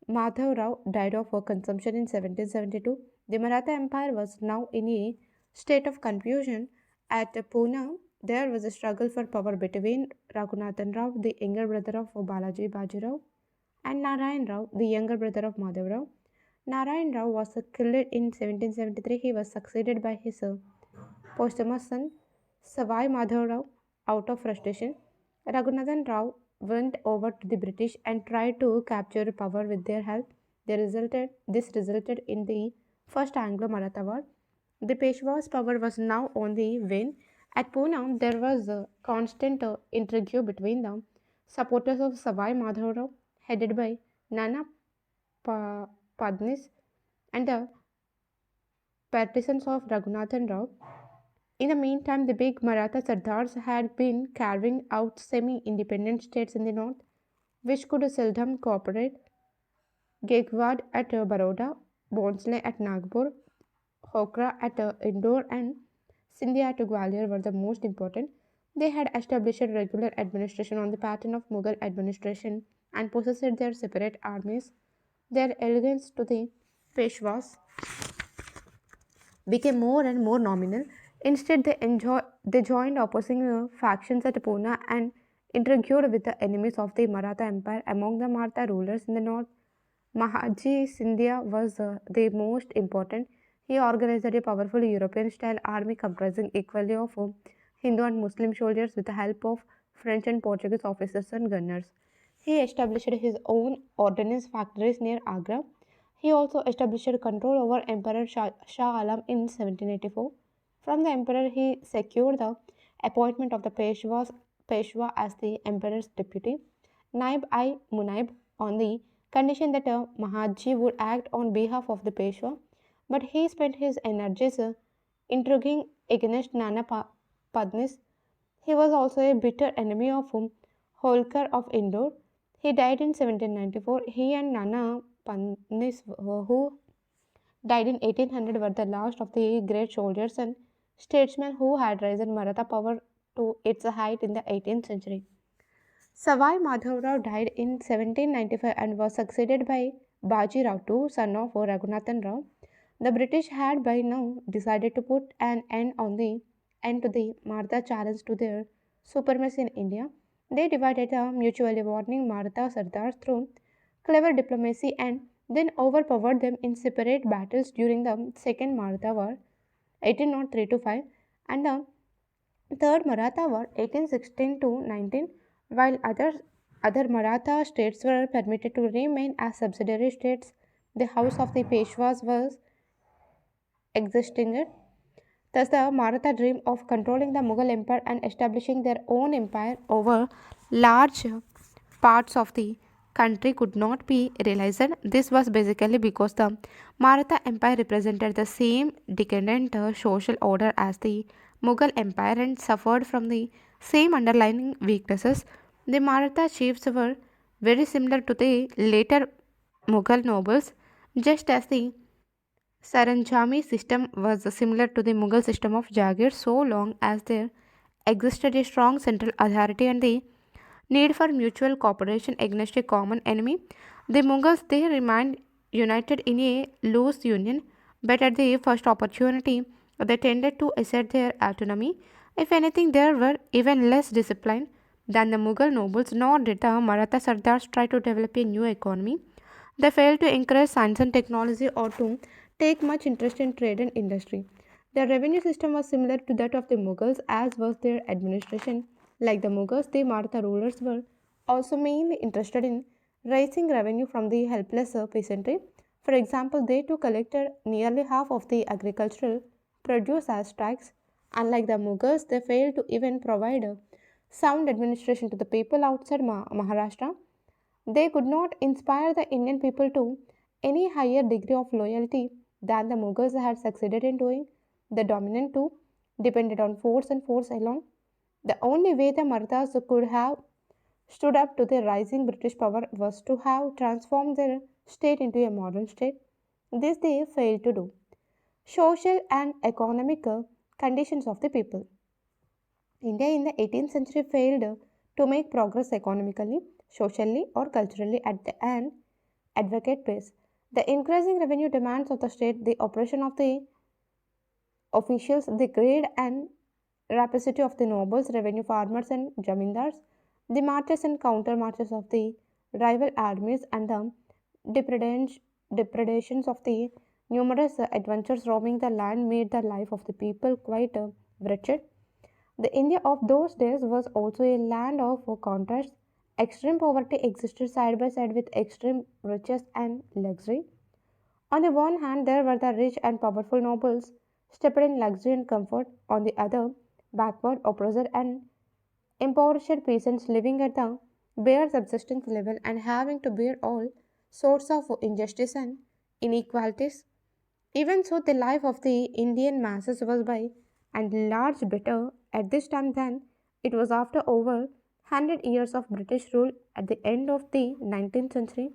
Madhav Rao died of consumption in 1772. The Maratha Empire was now in a state of confusion. At Pune, there was a struggle for power between Raghunathan Rao, the younger brother of Balaji Bajirao, and Narayan Rao, the younger brother of Madhav Rao. Narayan Rao was killed in 1773. He was succeeded by his posthumous son, Savai Madhav Rao. Out of frustration, Raghunathan Rao went over to the British and tried to capture power with their help. This resulted in the First Anglo-Maratha War. The Peshwa's power was now on the wane, At Pune, there was a constant intrigue between the supporters of Savai Madhavrao, headed by Nana pa- Padnis, and the partisans of Raghunathan Rao. In the meantime, the big Maratha Sardars had been carving out semi independent states in the north, which could seldom cooperate. Gaekwad at Baroda, Bhonsle at Nagpur, Hokra at Indore, and Sindhya at Gwalior were the most important. They had established regular administration on the pattern of Mughal administration and possessed their separate armies. Their allegiance to the Peshwas became more and more nominal. Instead, they joined opposing factions at Pune and interviewed with the enemies of the Maratha Empire. Among the Maratha rulers in the north, Mahaji Sindhya was the most important. He organized a powerful European style army comprising equally of Hindu and Muslim soldiers with the help of French and Portuguese officers and gunners. He established his own ordnance factories near Agra. He also established control over Emperor Shah Alam in 1784. From the emperor, he secured the appointment of the Peshwa as the emperor's deputy, Naib on the condition that Mahaji would act on behalf of the Peshwa, but he spent his energies intriguing against Padnis. He was also a bitter enemy of Holkar of Indore. He died in 1794. He and Nana Padnis, who died in 1800, were the last of the great soldiers and statesmen who had risen Maratha power to its height in the 18th century. Savai Madhavrao died in 1795 and was succeeded by Baji Rao II, son of Raghunathan Rao. The British had by now decided to put an end to the Maratha challenge to their supremacy in India. They divided the mutually warning Maratha Sardars through clever diplomacy and then overpowered them in separate battles during the Second Maratha War 1803 to 5 and the Third Maratha War 1816 to 19, while other Maratha states were permitted to remain as subsidiary states, the house of the Peshwas was extinguished. Thus, the Maratha dream of controlling the Mughal Empire and establishing their own empire over large parts of the country could not be realized. This was basically because the Maratha Empire represented the same decadent social order as the Mughal Empire and suffered from the same underlying weaknesses. The Maratha chiefs were very similar to the later Mughal nobles, just as the Saranjami system was similar to the Mughal system of Jagir so long as there existed a strong central authority and the need for mutual cooperation against a common enemy. The Mughals they remained united in a loose union, but at the first opportunity they tended to assert their autonomy. If anything, they were even less disciplined than the Mughal nobles, nor did the Maratha Sardars try to develop a new economy. They failed to encourage science and technology or to take much interest in trade and industry. Their revenue system was similar to that of the Mughals, as was their administration. Like the Mughals, the Maratha rulers were also mainly interested in raising revenue from the helpless peasantry. For example, they too collected nearly half of the agricultural produce as tax. Unlike the Mughals, they failed to even provide sound administration to the people outside Maharashtra. They could not inspire the Indian people to any higher degree of loyalty than the Mughals had succeeded in doing. The dominant two depended on force and force alone. The only way the Marathas could have stood up to the rising British power was to have transformed their state into a modern state. This they failed to do. Social and economic conditions of the people. India in the 18th century failed to make progress economically, socially, or culturally at an advocate pace. The increasing revenue demands of the state, the oppression of the officials, the greed and rapacity of the nobles, revenue farmers, and jamindars, the marches and counter marches of the rival armies, and the depredations of the numerous adventurers roaming the land made the life of the people quite wretched. The India of those days was also a land of contrasts. Extreme poverty existed side by side with extreme riches and luxury. On the one hand, there were the rich and powerful nobles, steeped in luxury and comfort. On the other, backward, oppressed, and impoverished peasants living at the bare subsistence level and having to bear all sorts of injustice and inequalities. Even so, the life of the Indian masses was by and large better at this time than it was after over 100 years of British rule at the end of the 19th century.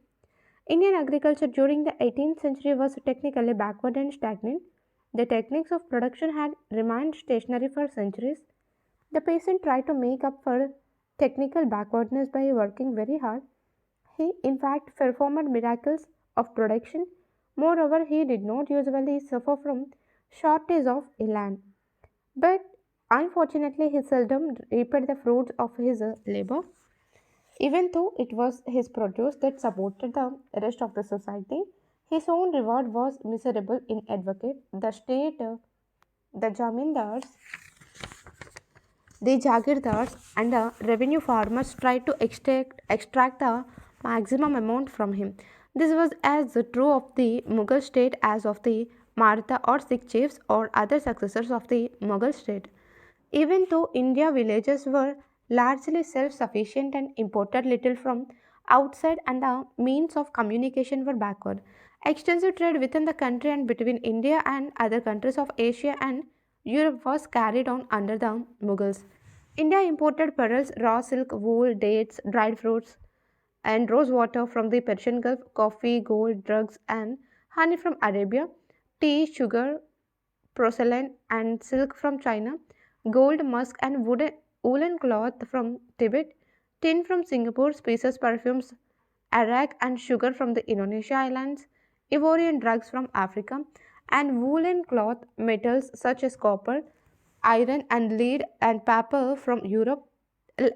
Indian agriculture during the 18th century was technically backward and stagnant. The techniques of production had remained stationary for centuries. The peasant tried to make up for technical backwardness by working very hard. He, in fact, performed miracles of production. Moreover, he did not usually suffer from shortage of land. But unfortunately, he seldom reaped the fruits of his labor. Even though it was his produce that supported the rest of the society, his own reward was miserable in advocate. The state, the jamindars, the jagirdars, and the revenue farmers tried to extract the maximum amount from him. This was as true of the Mughal state as of the Maratha or Sikh chiefs or other successors of the Mughal state. Even though India villages were largely self sufficient and imported little from outside and the means of communication were backward, extensive trade within the country and between India and other countries of Asia and Europe was carried on under the Mughals. India imported pearls, raw silk, wool, dates, dried fruits, and rose water from the Persian Gulf, coffee, gold, drugs, and honey from Arabia, tea, sugar, porcelain, and silk from China, gold, musk, and woolen cloth from Tibet, tin from Singapore, spices, perfumes, arak, and sugar from the Indonesia islands, ivory and drugs from Africa, and woolen cloth metals such as copper, iron, and lead and paper from Europe.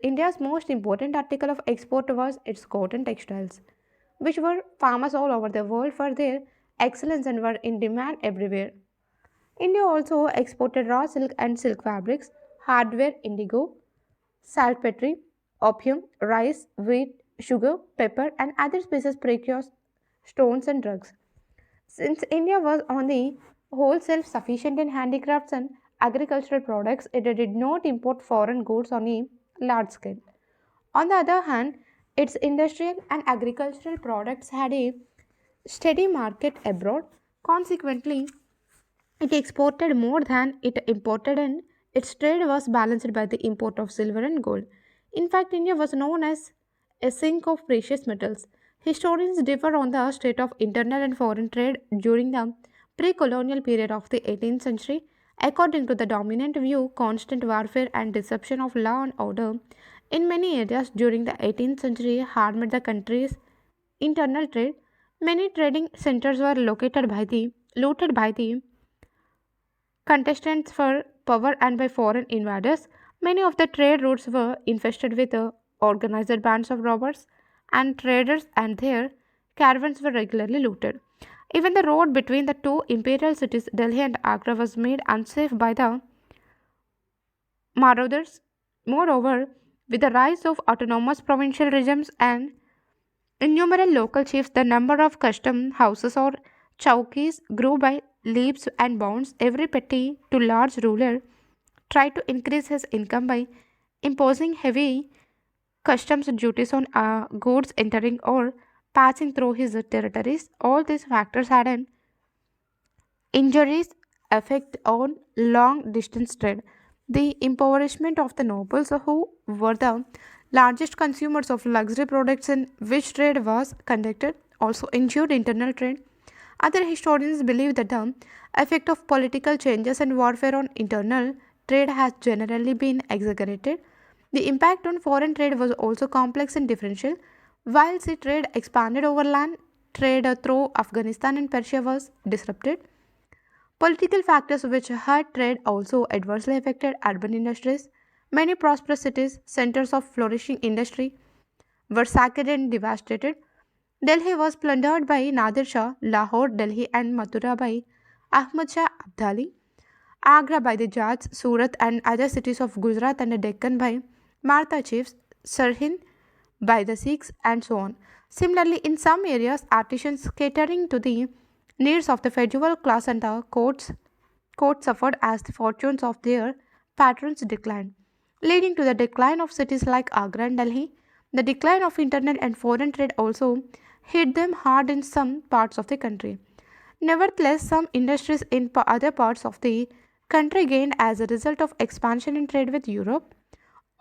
India's most important article of export was its cotton textiles, which were famous all over the world for their excellence and were in demand everywhere. India also exported raw silk and silk fabrics, hardware, indigo, saltpetre, opium, rice, wheat, sugar, pepper, and other species, precious stones, and drugs. Since India was on the whole self sufficient in handicrafts and agricultural products, it did not import foreign goods on a large scale. On the other hand, its industrial and agricultural products had a steady market abroad. Consequently, it exported more than it imported, and its trade was balanced by the import of silver and gold. In fact, India was known as a sink of precious metals. Historians differ on the state of internal and foreign trade during the pre colonial period of the 18th century. According to the dominant view, constant warfare and disruption of law and order in many areas during the 18th century harmed the country's internal trade. Many trading centers were looted by the contestants for power and by foreign invaders. Many of the trade routes were infested with organized bands of robbers and traders, and their caravans were regularly looted. Even the road between the two imperial cities, Delhi and Agra, was made unsafe by the marauders. Moreover, with the rise of autonomous provincial regimes and innumerable local chiefs, the number of custom houses or chowkis grew by leaps and bounds. Every petty to large ruler tried to increase his income by imposing heavy customs duties on goods entering or passing through his territories. All these factors had an injuries effect on long distance trade. The impoverishment of the nobles, who were the largest consumers of luxury products in which trade was conducted, also injured internal trade. Other historians believe that the effect of political changes and warfare on internal trade has generally been exaggerated. The impact on foreign trade was also complex and differential. While sea trade expanded over land, trade through Afghanistan and Persia was disrupted. Political factors which hurt trade also adversely affected urban industries. Many prosperous cities, centers of flourishing industry, were sacked and devastated. Delhi was plundered by Nadir Shah, Lahore, Delhi, and Mathura by Ahmad Shah Abdali, Agra by the Jats, Surat, and other cities of Gujarat and the Deccan by Maratha chiefs, Sirhind by the Sikhs, and so on. Similarly, in some areas, artisans catering to the needs of the feudal class and the courts suffered as the fortunes of their patterns declined, leading to the decline of cities like Agra and Delhi. The decline of internet and foreign trade also hit them hard in some parts of the country. Nevertheless, some industries in other parts of the country gained as a result of expansion in trade with Europe,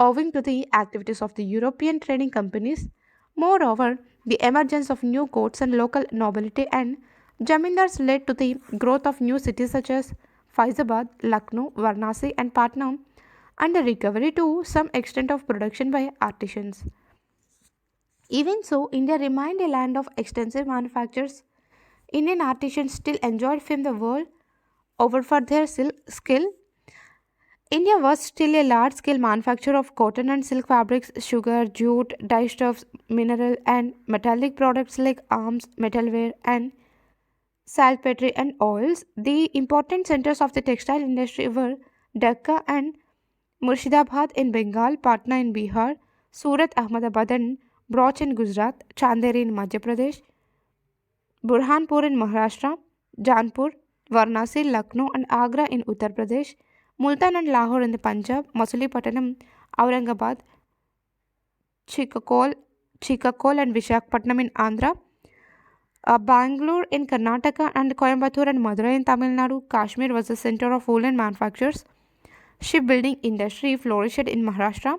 owing to the activities of the European trading companies. Moreover, the emergence of new courts and local nobility and jamindars led to the growth of new cities such as Faizabad, Lucknow, Varanasi, and Patna, and a recovery to some extent of production by artisans. Even so, India remained a land of extensive manufactures. Indian artisans still enjoyed fame the world over for their skill. India was still a large scale manufacturer of cotton and silk fabrics, sugar, jute, dyestuffs, mineral and metallic products like arms, metalware, and saltpetre and oils. The important centers of the textile industry were Dhaka and Murshidabad in Bengal, Patna in Bihar, Surat, Ahmedabad, and Brouch in Gujarat, Chanderi in Madhya Pradesh, Burhanpur in Maharashtra, Janpur, Varanasi, Lucknow, and Agra in Uttar Pradesh, Multan and Lahore in the Punjab, Masulipatanam, Aurangabad, Chikakol, Chikakol and Vishakhapatnam in Andhra, Bangalore in Karnataka, and Coimbatore and Madurai in Tamil Nadu. Kashmir was the center of woolen manufactures. Shipbuilding industry flourished in Maharashtra,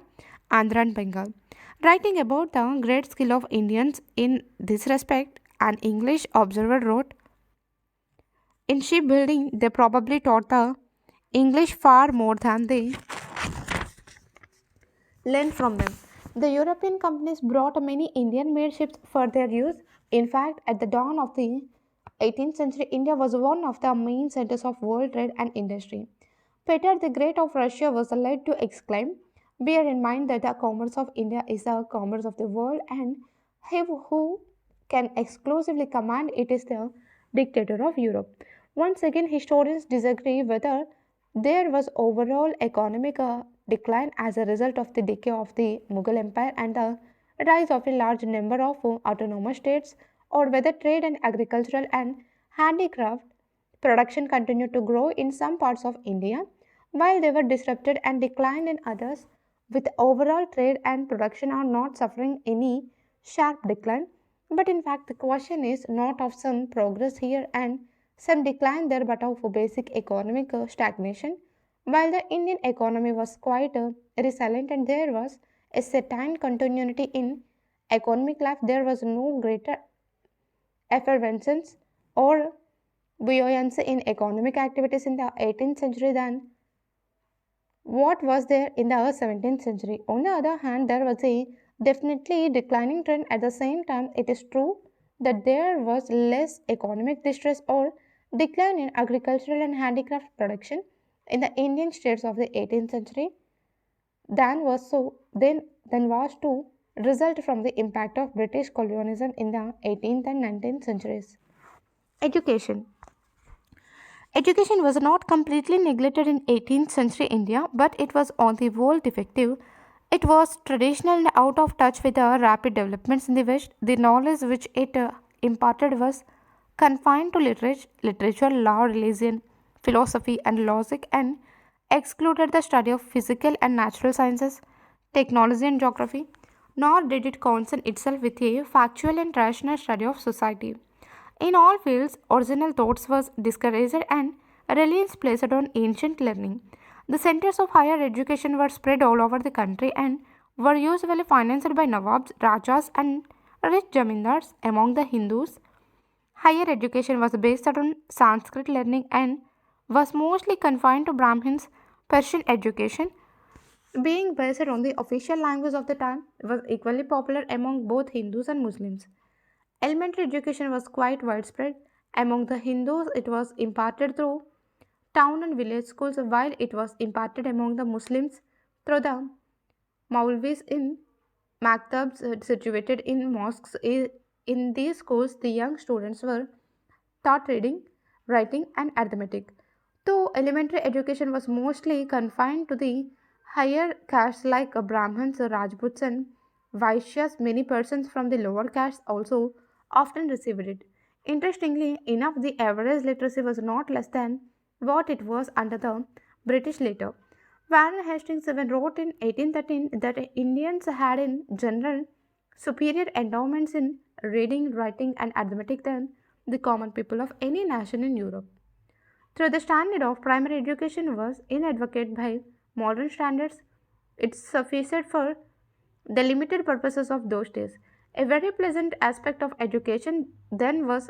Andhra, and Bengal. Writing about the great skill of Indians in this respect, an English observer wrote, in shipbuilding, they probably taught the English far more than they learned from them. The European companies brought many Indian made ships for their use. In fact, at the dawn of the 18th century, India was one of the main centers of world trade and industry. Peter the Great of Russia was led to exclaim, bear in mind that the commerce of India is the commerce of the world, and he who can exclusively command it is the dictator of Europe. Once again, historians disagree whether there was overall economic decline as a result of the decay of the Mughal Empire and the rise of a large number of autonomous states, or whether trade and agricultural and handicraft production continued to grow in some parts of India while they were disrupted and declined in others, with overall trade and production are not suffering any sharp decline. But in fact, the question is not of some progress here and some decline there, but of basic economic stagnation. While the Indian economy was quite resilient and there was a certain continuity in economic life, there was no greater effervescence or buoyancy in economic activities in the 18th century than what was there in the 17th century. On the other hand, there was a definitely declining trend. At the same time, it is true that there was less economic distress or decline in agricultural and handicraft production in the Indian states of the 18th century than was to result from the impact of British colonialism in the 18th and 19th centuries. Education. Education was not completely neglected in 18th century India, but it was on the whole defective. It was traditional and out of touch with the rapid developments in the West. The knowledge which it imparted was confined to literature, law, religion, philosophy, and logic, and excluded the study of physical and natural sciences, technology, and geography. Nor did it concern itself with a factual and rational study of society. In all fields, original thoughts was discouraged and reliance placed on ancient learning. The centers of higher education were spread all over the country and were usually financed by Nawabs, Rajas, and rich jamindars. Among the Hindus, higher education was based on Sanskrit learning and was mostly confined to Brahmins. Persian education, being based on the official language of the time, was equally popular among both Hindus and Muslims. Elementary education was quite widespread. Among the Hindus, it was imparted through town and village schools, while it was imparted among the Muslims through the Maulvis in maktabs situated in mosques. In these schools, the young students were taught reading, writing, and arithmetic. Though elementary education was mostly confined to the higher castes like Brahmins, Rajputs, and Vaishyas, many persons from the lower castes also often received it. Interestingly enough, the average literacy was not less than what it was under the British later. Warren Hastings even wrote in 1813 that Indians had in general superior endowments in reading, writing, and arithmetic than the common people of any nation in Europe. Though the standard of primary education was inadequate by modern standards, it sufficed for the limited purposes of those days. A very pleasant aspect of education then was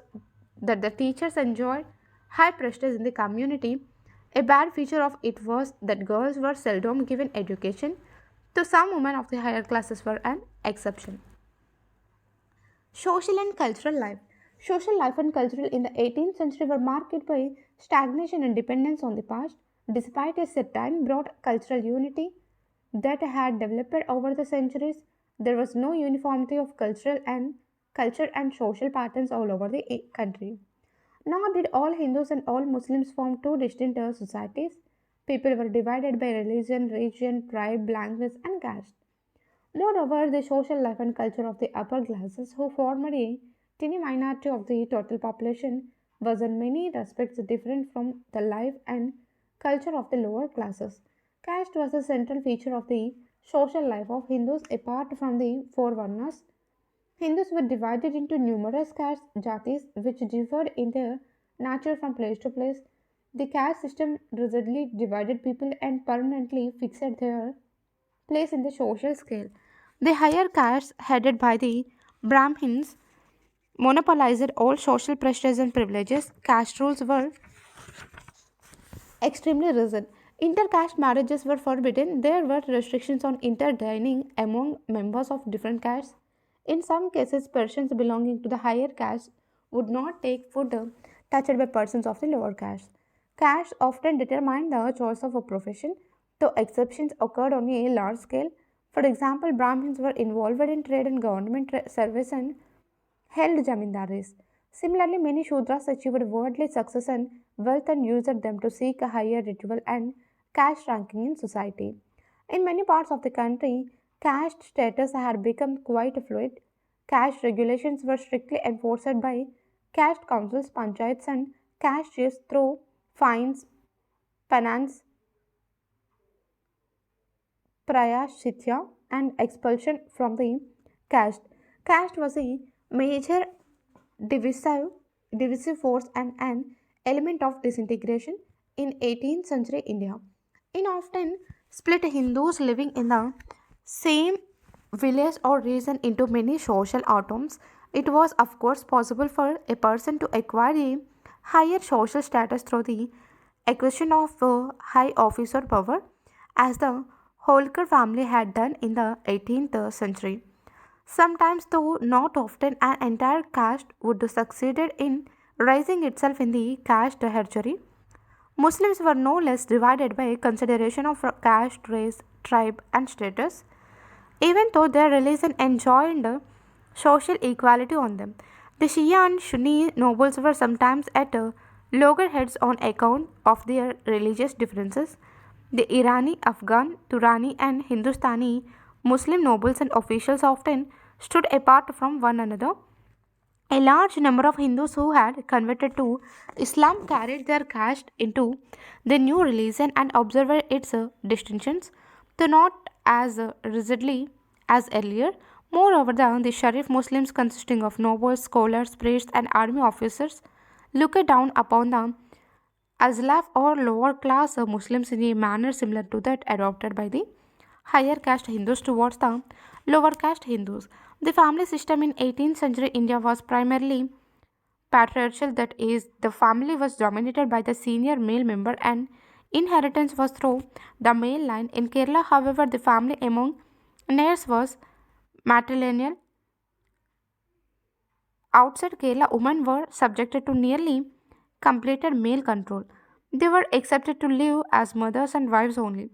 that the teachers enjoyed high prestige in the community. A bad feature of it was that girls were seldom given education, though some women of the higher classes were an exception. Social and cultural life. Social life and cultural in the 18th century were marked by stagnation and dependence on the past, despite a certain broad cultural unity that had developed over the centuries. There was no uniformity of culture and social patterns all over the country. Nor did all Hindus and all Muslims form two distinct societies. People were divided by religion, region, tribe, language, and caste. Moreover, the social life and culture of the upper classes, who formed a tiny minority of the total population, was in many respects different from the life and culture of the lower classes. Caste was a central feature of the social life of Hindus apart from the four Varnas. Hindus were divided into numerous caste jatis which differed in their nature from place to place. The caste system rigidly divided people and permanently fixed their place in the social scale. The higher castes, headed by the Brahmins, monopolized all social prestige and privileges. Caste rules were extremely rigid. Intercaste marriages were forbidden. There were restrictions on interdining among members of different castes. In some cases, persons belonging to the higher caste would not take food touched by persons of the lower caste. Caste often determined the choice of a profession, though exceptions occurred on a large scale. For example, Brahmins were involved in trade and government service and held jamindaris. Similarly, many Shudras achieved worldly success and wealth and used them to seek a higher ritual and caste ranking in society. In many parts of the country, caste status had become quite fluid. Caste regulations were strictly enforced by caste councils, panchayats, and caste chiefs through fines, penance, prayashitya, and expulsion from the caste. Caste was a major divisive, divisive force and an element of disintegration in 18th century India. In often split Hindus living in the same village or region into many social atoms, it was of course possible for a person to acquire a higher social status through the acquisition of high office or power, as the Holkar family had done in the 18th century. Sometimes, though not often, an entire caste would succeed in raising itself in the caste hierarchy. Muslims were no less divided by consideration of caste, race, tribe, and status, even though their religion enjoined social equality on them. The Shia and Sunni nobles were sometimes at loggerheads on account of their religious differences. The Irani, Afghan, Turani, and Hindustani Muslim nobles and officials often stood apart from one another. A large number of Hindus who had converted to Islam carried their caste into the new religion and observed its distinctions, though not as rigidly as earlier. Moreover, the Sharif Muslims, consisting of nobles, scholars, priests, and army officers, looked down upon the Azlaf or lower class Muslims in a manner similar to that adopted by the higher caste Hindus towards the lower caste Hindus. The family system in 18th century India was primarily patriarchal, that is, the family was dominated by the senior male member and inheritance was through the male line. In Kerala, however, the family among heirs was matrilineal. Outside Kerala, women were subjected to nearly completed male control. They were accepted to live as mothers and wives only.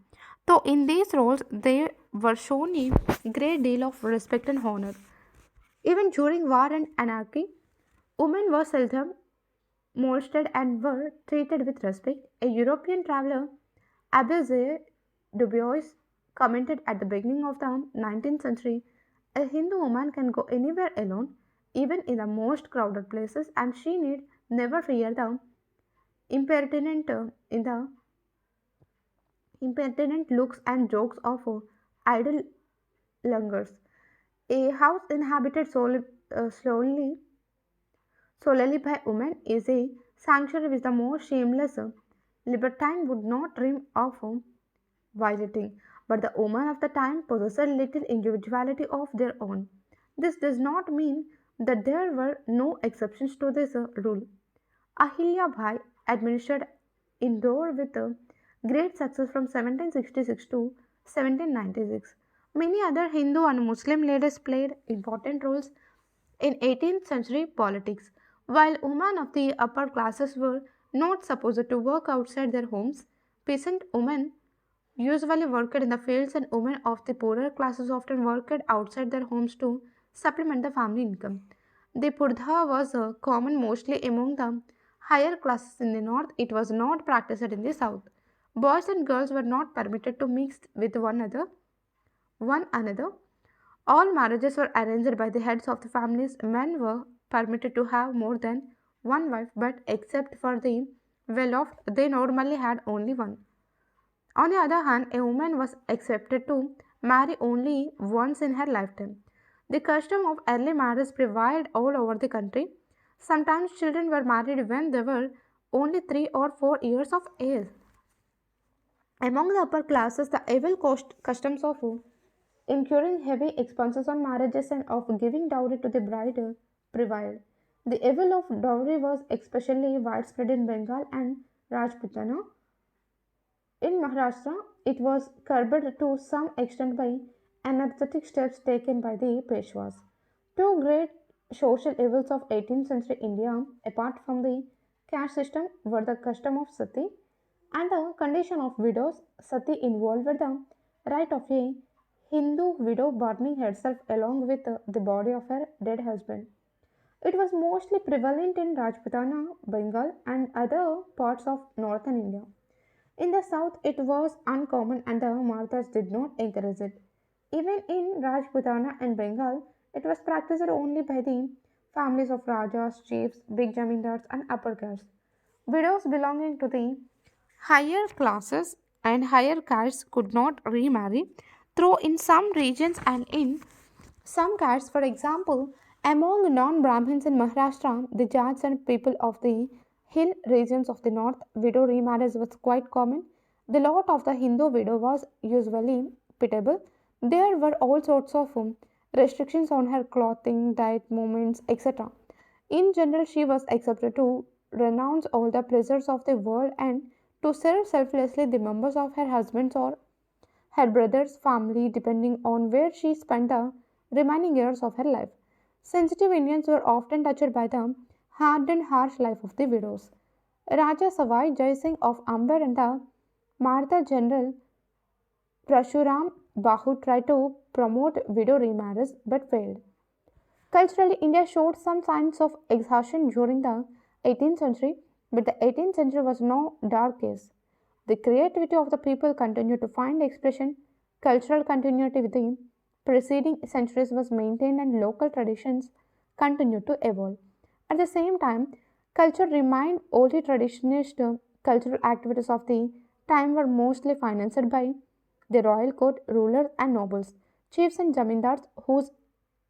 Though in these roles, they were shown a great deal of respect and honor. Even during war and anarchy, women were seldom molested and were treated with respect. A European traveler, Abbe Dubois, commented at the beginning of the 19th century, a Hindu woman can go anywhere alone, even in the most crowded places, and she need never fear the impertinent in the impertinent looks and jokes of idle lungers. A house inhabited solely by women is a sanctuary which the most shameless libertine would not dream of violating. But the women of the time possessed little individuality of their own. This does not mean that there were no exceptions to this rule. Ahilya Bhai administered Indore with great success from 1766 to 1796. Many other Hindu and Muslim leaders played important roles in 18th century politics. While women of the upper classes were not supposed to work outside their homes, peasant women usually worked in the fields and women of the poorer classes often worked outside their homes to supplement the family income. The purdha was common mostly among the higher classes in the north. It was not practiced in the south. Boys and girls were not permitted to mix with one another. All marriages were arranged by the heads of the families. Men were permitted to have more than one wife, but except for the well off, they normally had only one. On the other hand, a woman was accepted to marry only once in her lifetime. The custom of early marriage prevailed all over the country. Sometimes children were married when they were only 3 or 4 years of age. Among the upper classes, the evil customs of incurring heavy expenses on marriages and of giving dowry to the bride prevailed. The evil of dowry was especially widespread in Bengal and Rajputana. In Maharashtra, it was curbed to some extent by energetic steps taken by the Peshwas. Two great social evils of 18th century India, apart from the caste system, were the custom of sati and the condition of widows. Sati involved the right of a Hindu widow burning herself along with the body of her dead husband. It was mostly prevalent in Rajputana, Bengal, and other parts of northern India. In the south, it was uncommon and the Marathas did not encourage it. Even in Rajputana and Bengal, it was practiced only by the families of Rajas, chiefs, big jamindars, and upper castes. Widows belonging to the higher classes and higher castes could not remarry, though in some regions and in some castes, for example, among non Brahmins in Maharashtra, the Jats and people of the hill regions of the north, widow remarriage was quite common. The lot of the Hindu widow was usually pitiable. There were all sorts of restrictions on her clothing, diet, movements, etc. In general, she was accepted to renounce all the pleasures of the world and to serve selflessly the members of her husband's or her brother's family, depending on where she spent the remaining years of her life. Sensitive Indians were often touched by the hard and harsh life of the widows. Raja Savai Jai Singh of Amber and the Maratha general Prashuram Bahu tried to promote widow remarriage but failed. Culturally, India showed some signs of exhaustion during the 18th century, but the 18th century was no dark age. The creativity of the people continued to find expression, cultural continuity with the preceding centuries was maintained, and local traditions continued to evolve. At the same time, culture remained only traditionalist cultural activities of the time were mostly financed by the royal court, rulers, and nobles, chiefs, and zamindars, whose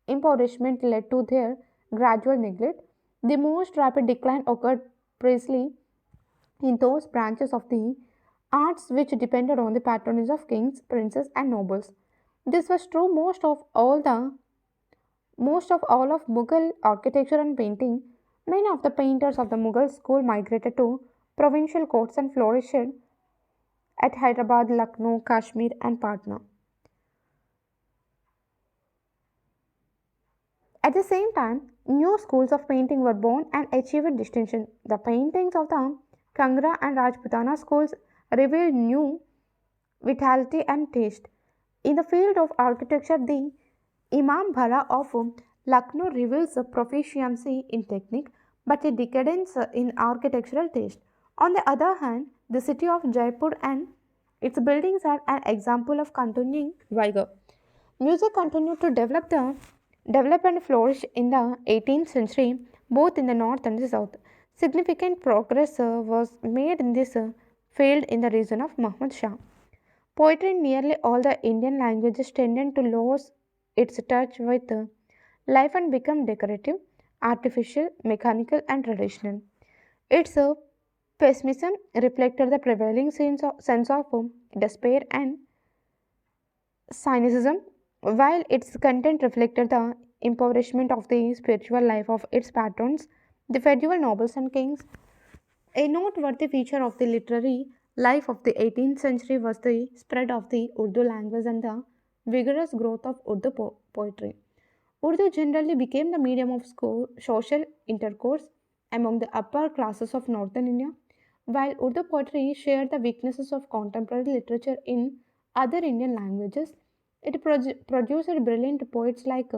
impoverishment led to their gradual neglect. The most rapid decline occurred precisely in those branches of the arts which depended on the patronage of kings, princes, and nobles. This was true most of all of Mughal architecture and painting. Many of the painters of the Mughal school migrated to provincial courts and flourished at Hyderabad, Lucknow, Kashmir, and Patna. At the same time, new schools of painting were born and achieved distinction. The paintings of the Kangra and Rajputana schools revealed new vitality and taste. In the field of architecture, the Imam Bara of Lucknow reveals a proficiency in technique but a decadence in architectural taste. On the other hand, the city of Jaipur and its buildings are an example of continuing vigor. Music continued to develop and flourish in the 18th century, both in the north and the south. Significant progress was made in this field in the region of Muhammad Shah. Poetry in nearly all the Indian languages tended to lose its touch with life and become decorative, artificial, mechanical, and traditional. Its pessimism reflected the prevailing sense of despair and cynicism, while its content reflected the impoverishment of the spiritual life of its patrons, the feudal nobles and kings. A noteworthy feature of the literary life of the 18th century was the spread of the Urdu language and the vigorous growth of Urdu poetry. Urdu generally became the medium of social intercourse among the upper classes of northern India, while Urdu poetry shared the weaknesses of contemporary literature in other Indian languages. It produced brilliant poets like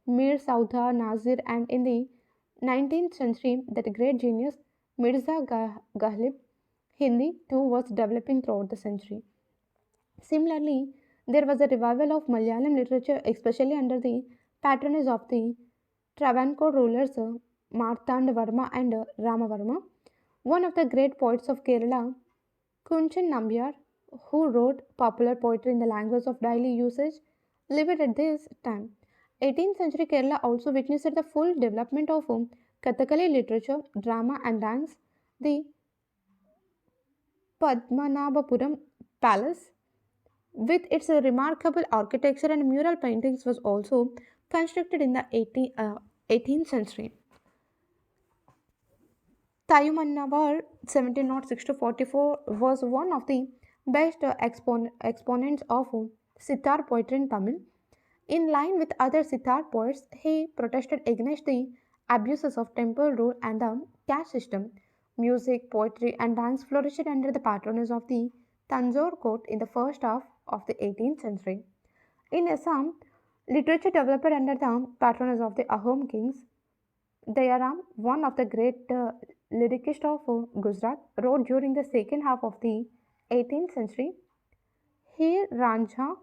Mir Saudha Nazir, and in the 19th century, that great genius Mirza Ghalib. Hindi too was developing throughout the century. Similarly, there was a revival of Malayalam literature, especially under the patronage of the Travancore rulers Martand Varma and Ramavarma. One of the great poets of Kerala, Kunchan Nambiar, who wrote popular poetry in the language of daily usage, lived at this time. 18th century Kerala also witnessed the full development of Kathakali literature, drama, and dance. The Padmanabhapuram Palace, with its remarkable architecture and mural paintings, was also constructed in the 18th century. Thayumannavar 1706 to 44 was one of the best exponents of sitar poetry in Tamil. In line with other sitar poets, he protested against the abuses of temple rule and the caste system. Music, poetry, and dance flourished under the patronage of the Tanjore court in the first half of the 18th century. In Assam, literature developed under the patronage of the Ahom kings. Dayaram, one of the great lyricists of Gujarat, wrote during the second half of the 18th century. Here, Ranjha,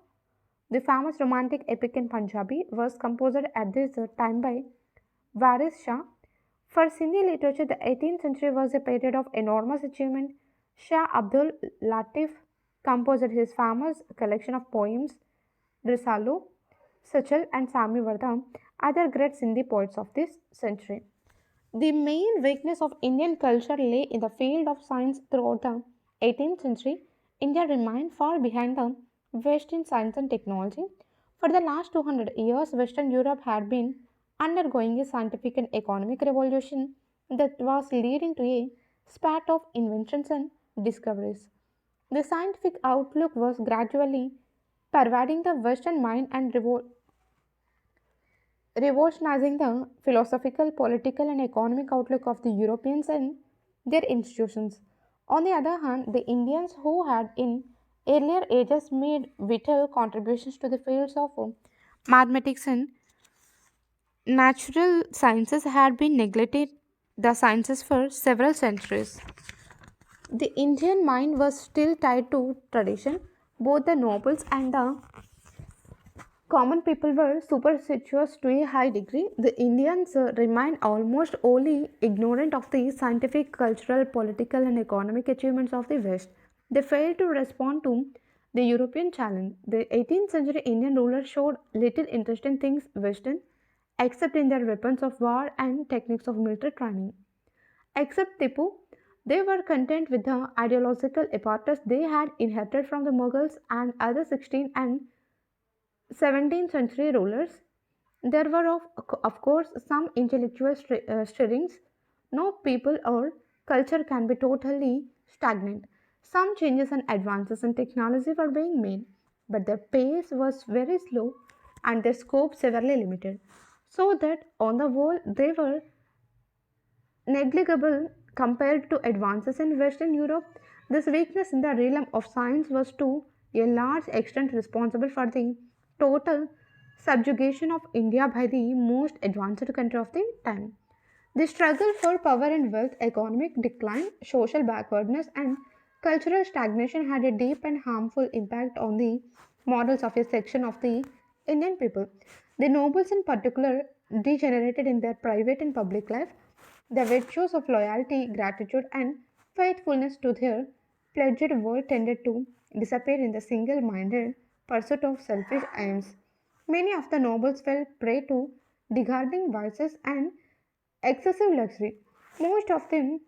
the famous romantic epic in Punjabi, was composed at this time by Waris Shah. For Sindhi literature, the 18th century was a period of enormous achievement. Shah Abdul Latif composed his famous collection of poems, Risalu, Sachal, and Sami Vardhan, other great Sindhi poets of this century. The main weakness of Indian culture lay in the field of science throughout the 18th century. India remained far behind the West in science and technology. For the last 200 years, Western Europe had been undergoing a scientific and economic revolution that was leading to a spat of inventions and discoveries. The scientific outlook was gradually pervading the Western mind and revolutionizing the philosophical, political, and economic outlook of the Europeans and their institutions. On the other hand, the Indians who had in earlier ages made vital contributions to the fields of mathematics and natural sciences had been neglected the sciences for several centuries. The Indian mind was still tied to tradition. Both the nobles and the common people were superstitious to a high degree. The Indians remained almost wholly ignorant of the scientific, cultural, political, and economic achievements of the West. They failed to respond to the European challenge. The 18th century Indian rulers showed little interest in things Western, except in their weapons of war and techniques of military training. Except Tipu, they were content with the ideological apparatus they had inherited from the Mughals and other 16th and 17th century rulers. There were, of course, some intellectual stirrings. No people or culture can be totally stagnant. Some changes and advances in technology were being made, but their pace was very slow and their scope severely limited. So that, on the whole, they were negligible compared to advances in Western Europe. This weakness in the realm of science was to a large extent responsible for the total subjugation of India by the most advanced country of the time. The struggle for power and wealth, economic decline, social backwardness, and cultural stagnation had a deep and harmful impact on the morals of a section of the Indian people. The nobles, in particular, degenerated in their private and public life. The virtues of loyalty, gratitude, and faithfulness to their pledged world tended to disappear in the single minded pursuit of selfish aims. Many of the nobles fell prey to degrading vices and excessive luxury. Most of them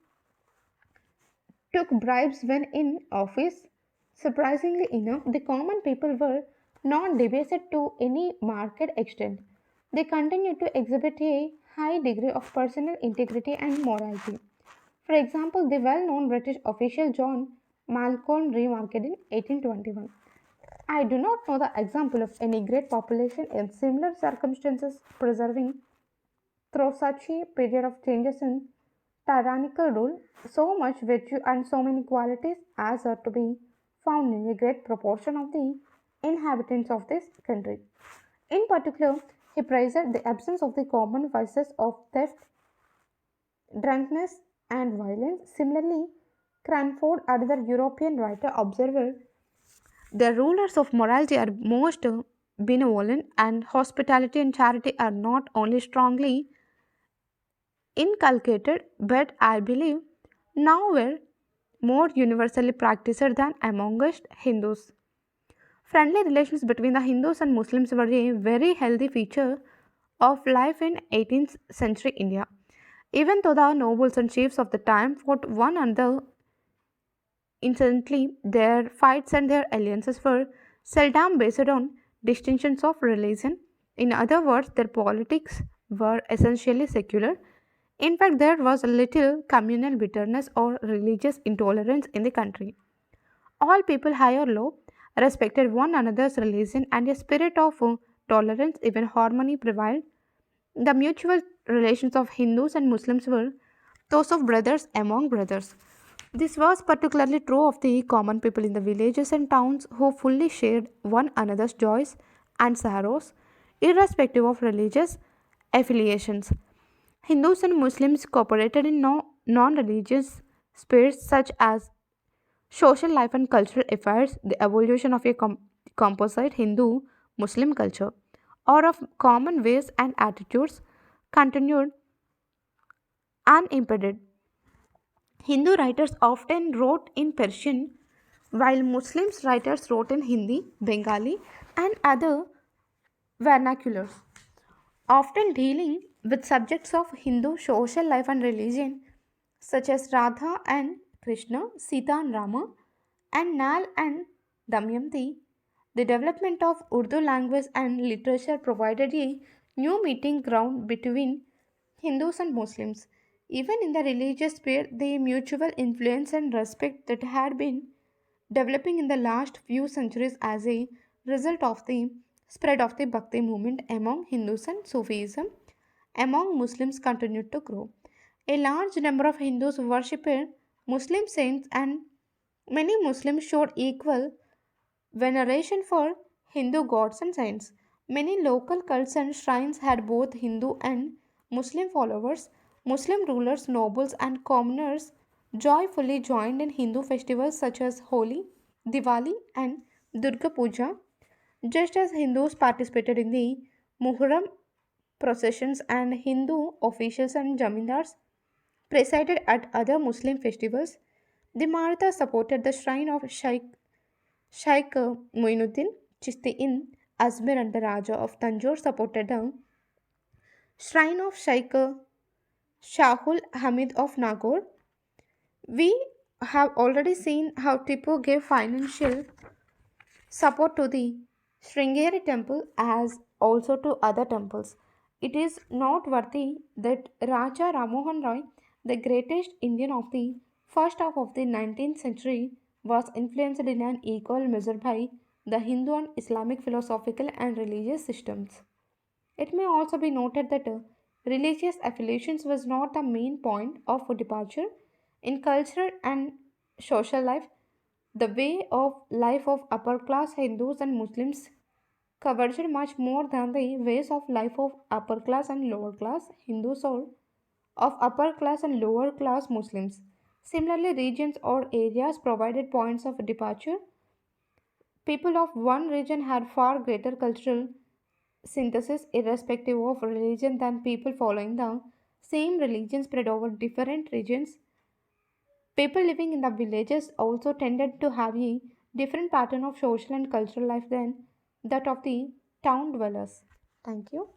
took bribes when in office. Surprisingly enough, the common people were not debased to any marked extent. They continued to exhibit a high degree of personal integrity and morality. For example, the well known British official John Malcolm remarked in 1821, I do not know the example of any great population in similar circumstances preserving through such a period of changes in tyrannical rule so much virtue and so many qualities as are to be found in a great proportion of the inhabitants of this country. In particular, he praised the absence of the common vices of theft, drunkenness, and violence. Similarly, Cranford, another European writer, observed the rulers of morality are most benevolent, and hospitality and charity are not only strongly inculcated, but I believe nowhere more universally practiced than amongst Hindus. Friendly relations between the Hindus and Muslims were a very healthy feature of life in 18th century India. Even though the nobles and chiefs of the time fought one another incessantly, their fights and their alliances were seldom based on distinctions of religion. In other words, their politics were essentially secular. In fact, there was little communal bitterness or religious intolerance in the country. All people, high or low, respected one another's religion, and a spirit of tolerance, even harmony, prevailed. The mutual relations of Hindus and Muslims were those of brothers among brothers. This was particularly true of the common people in the villages and towns who fully shared one another's joys and sorrows, irrespective of religious affiliations. Hindus and Muslims cooperated in non religious spheres such as social life and cultural affairs, the evolution of a composite Hindu Muslim culture, or of common ways and attitudes continued unimpeded. Hindu writers often wrote in Persian, while Muslim writers wrote in Hindi, Bengali, and other vernaculars, often dealing with subjects of Hindu social life and religion, such as Radha and Krishna, Sita and Rama, and Nal and Damayanti. The development of Urdu language and literature provided a new meeting ground between Hindus and Muslims. Even in the religious sphere, the mutual influence and respect that had been developing in the last few centuries as a result of the spread of the Bhakti movement among Hindus and Sufism among Muslims continued to grow. A large number of Hindus worshipped Muslim saints, and many Muslims showed equal veneration for Hindu gods and saints. Many local cults and shrines had both Hindu and Muslim followers. Muslim rulers, nobles, and commoners joyfully joined in Hindu festivals such as Holi, Diwali, and Durga Puja, just as Hindus participated in the Muharram processions, and Hindu officials and jamindars presided at other Muslim festivals. The Marathas supported the shrine of Shaikh Muinuddin Chishti in Ajmer, and the Raja of Tanjore supported the shrine of Shaikh Shahul Hamid of Nagaur. We have already seen how Tipu gave financial support to the Sringeri temple as also to other temples. It is noteworthy that Raja Ramohan Roy, the greatest Indian of the first half of the 19th century, was influenced in an equal measure by the Hindu and Islamic philosophical and religious systems. It may also be noted that religious affiliations was not the main point of departure in cultural and social life. The way of life of upper class Hindus and Muslims covered much more than the ways of life of upper class and lower class Hindus or of upper class and lower class Muslims. Similarly, regions or areas provided points of departure. People of one region had far greater cultural synthesis irrespective of religion than people following the same religion spread over different regions. People living in the villages also tended to have a different pattern of social and cultural life than that of the town dwellers. Thank you.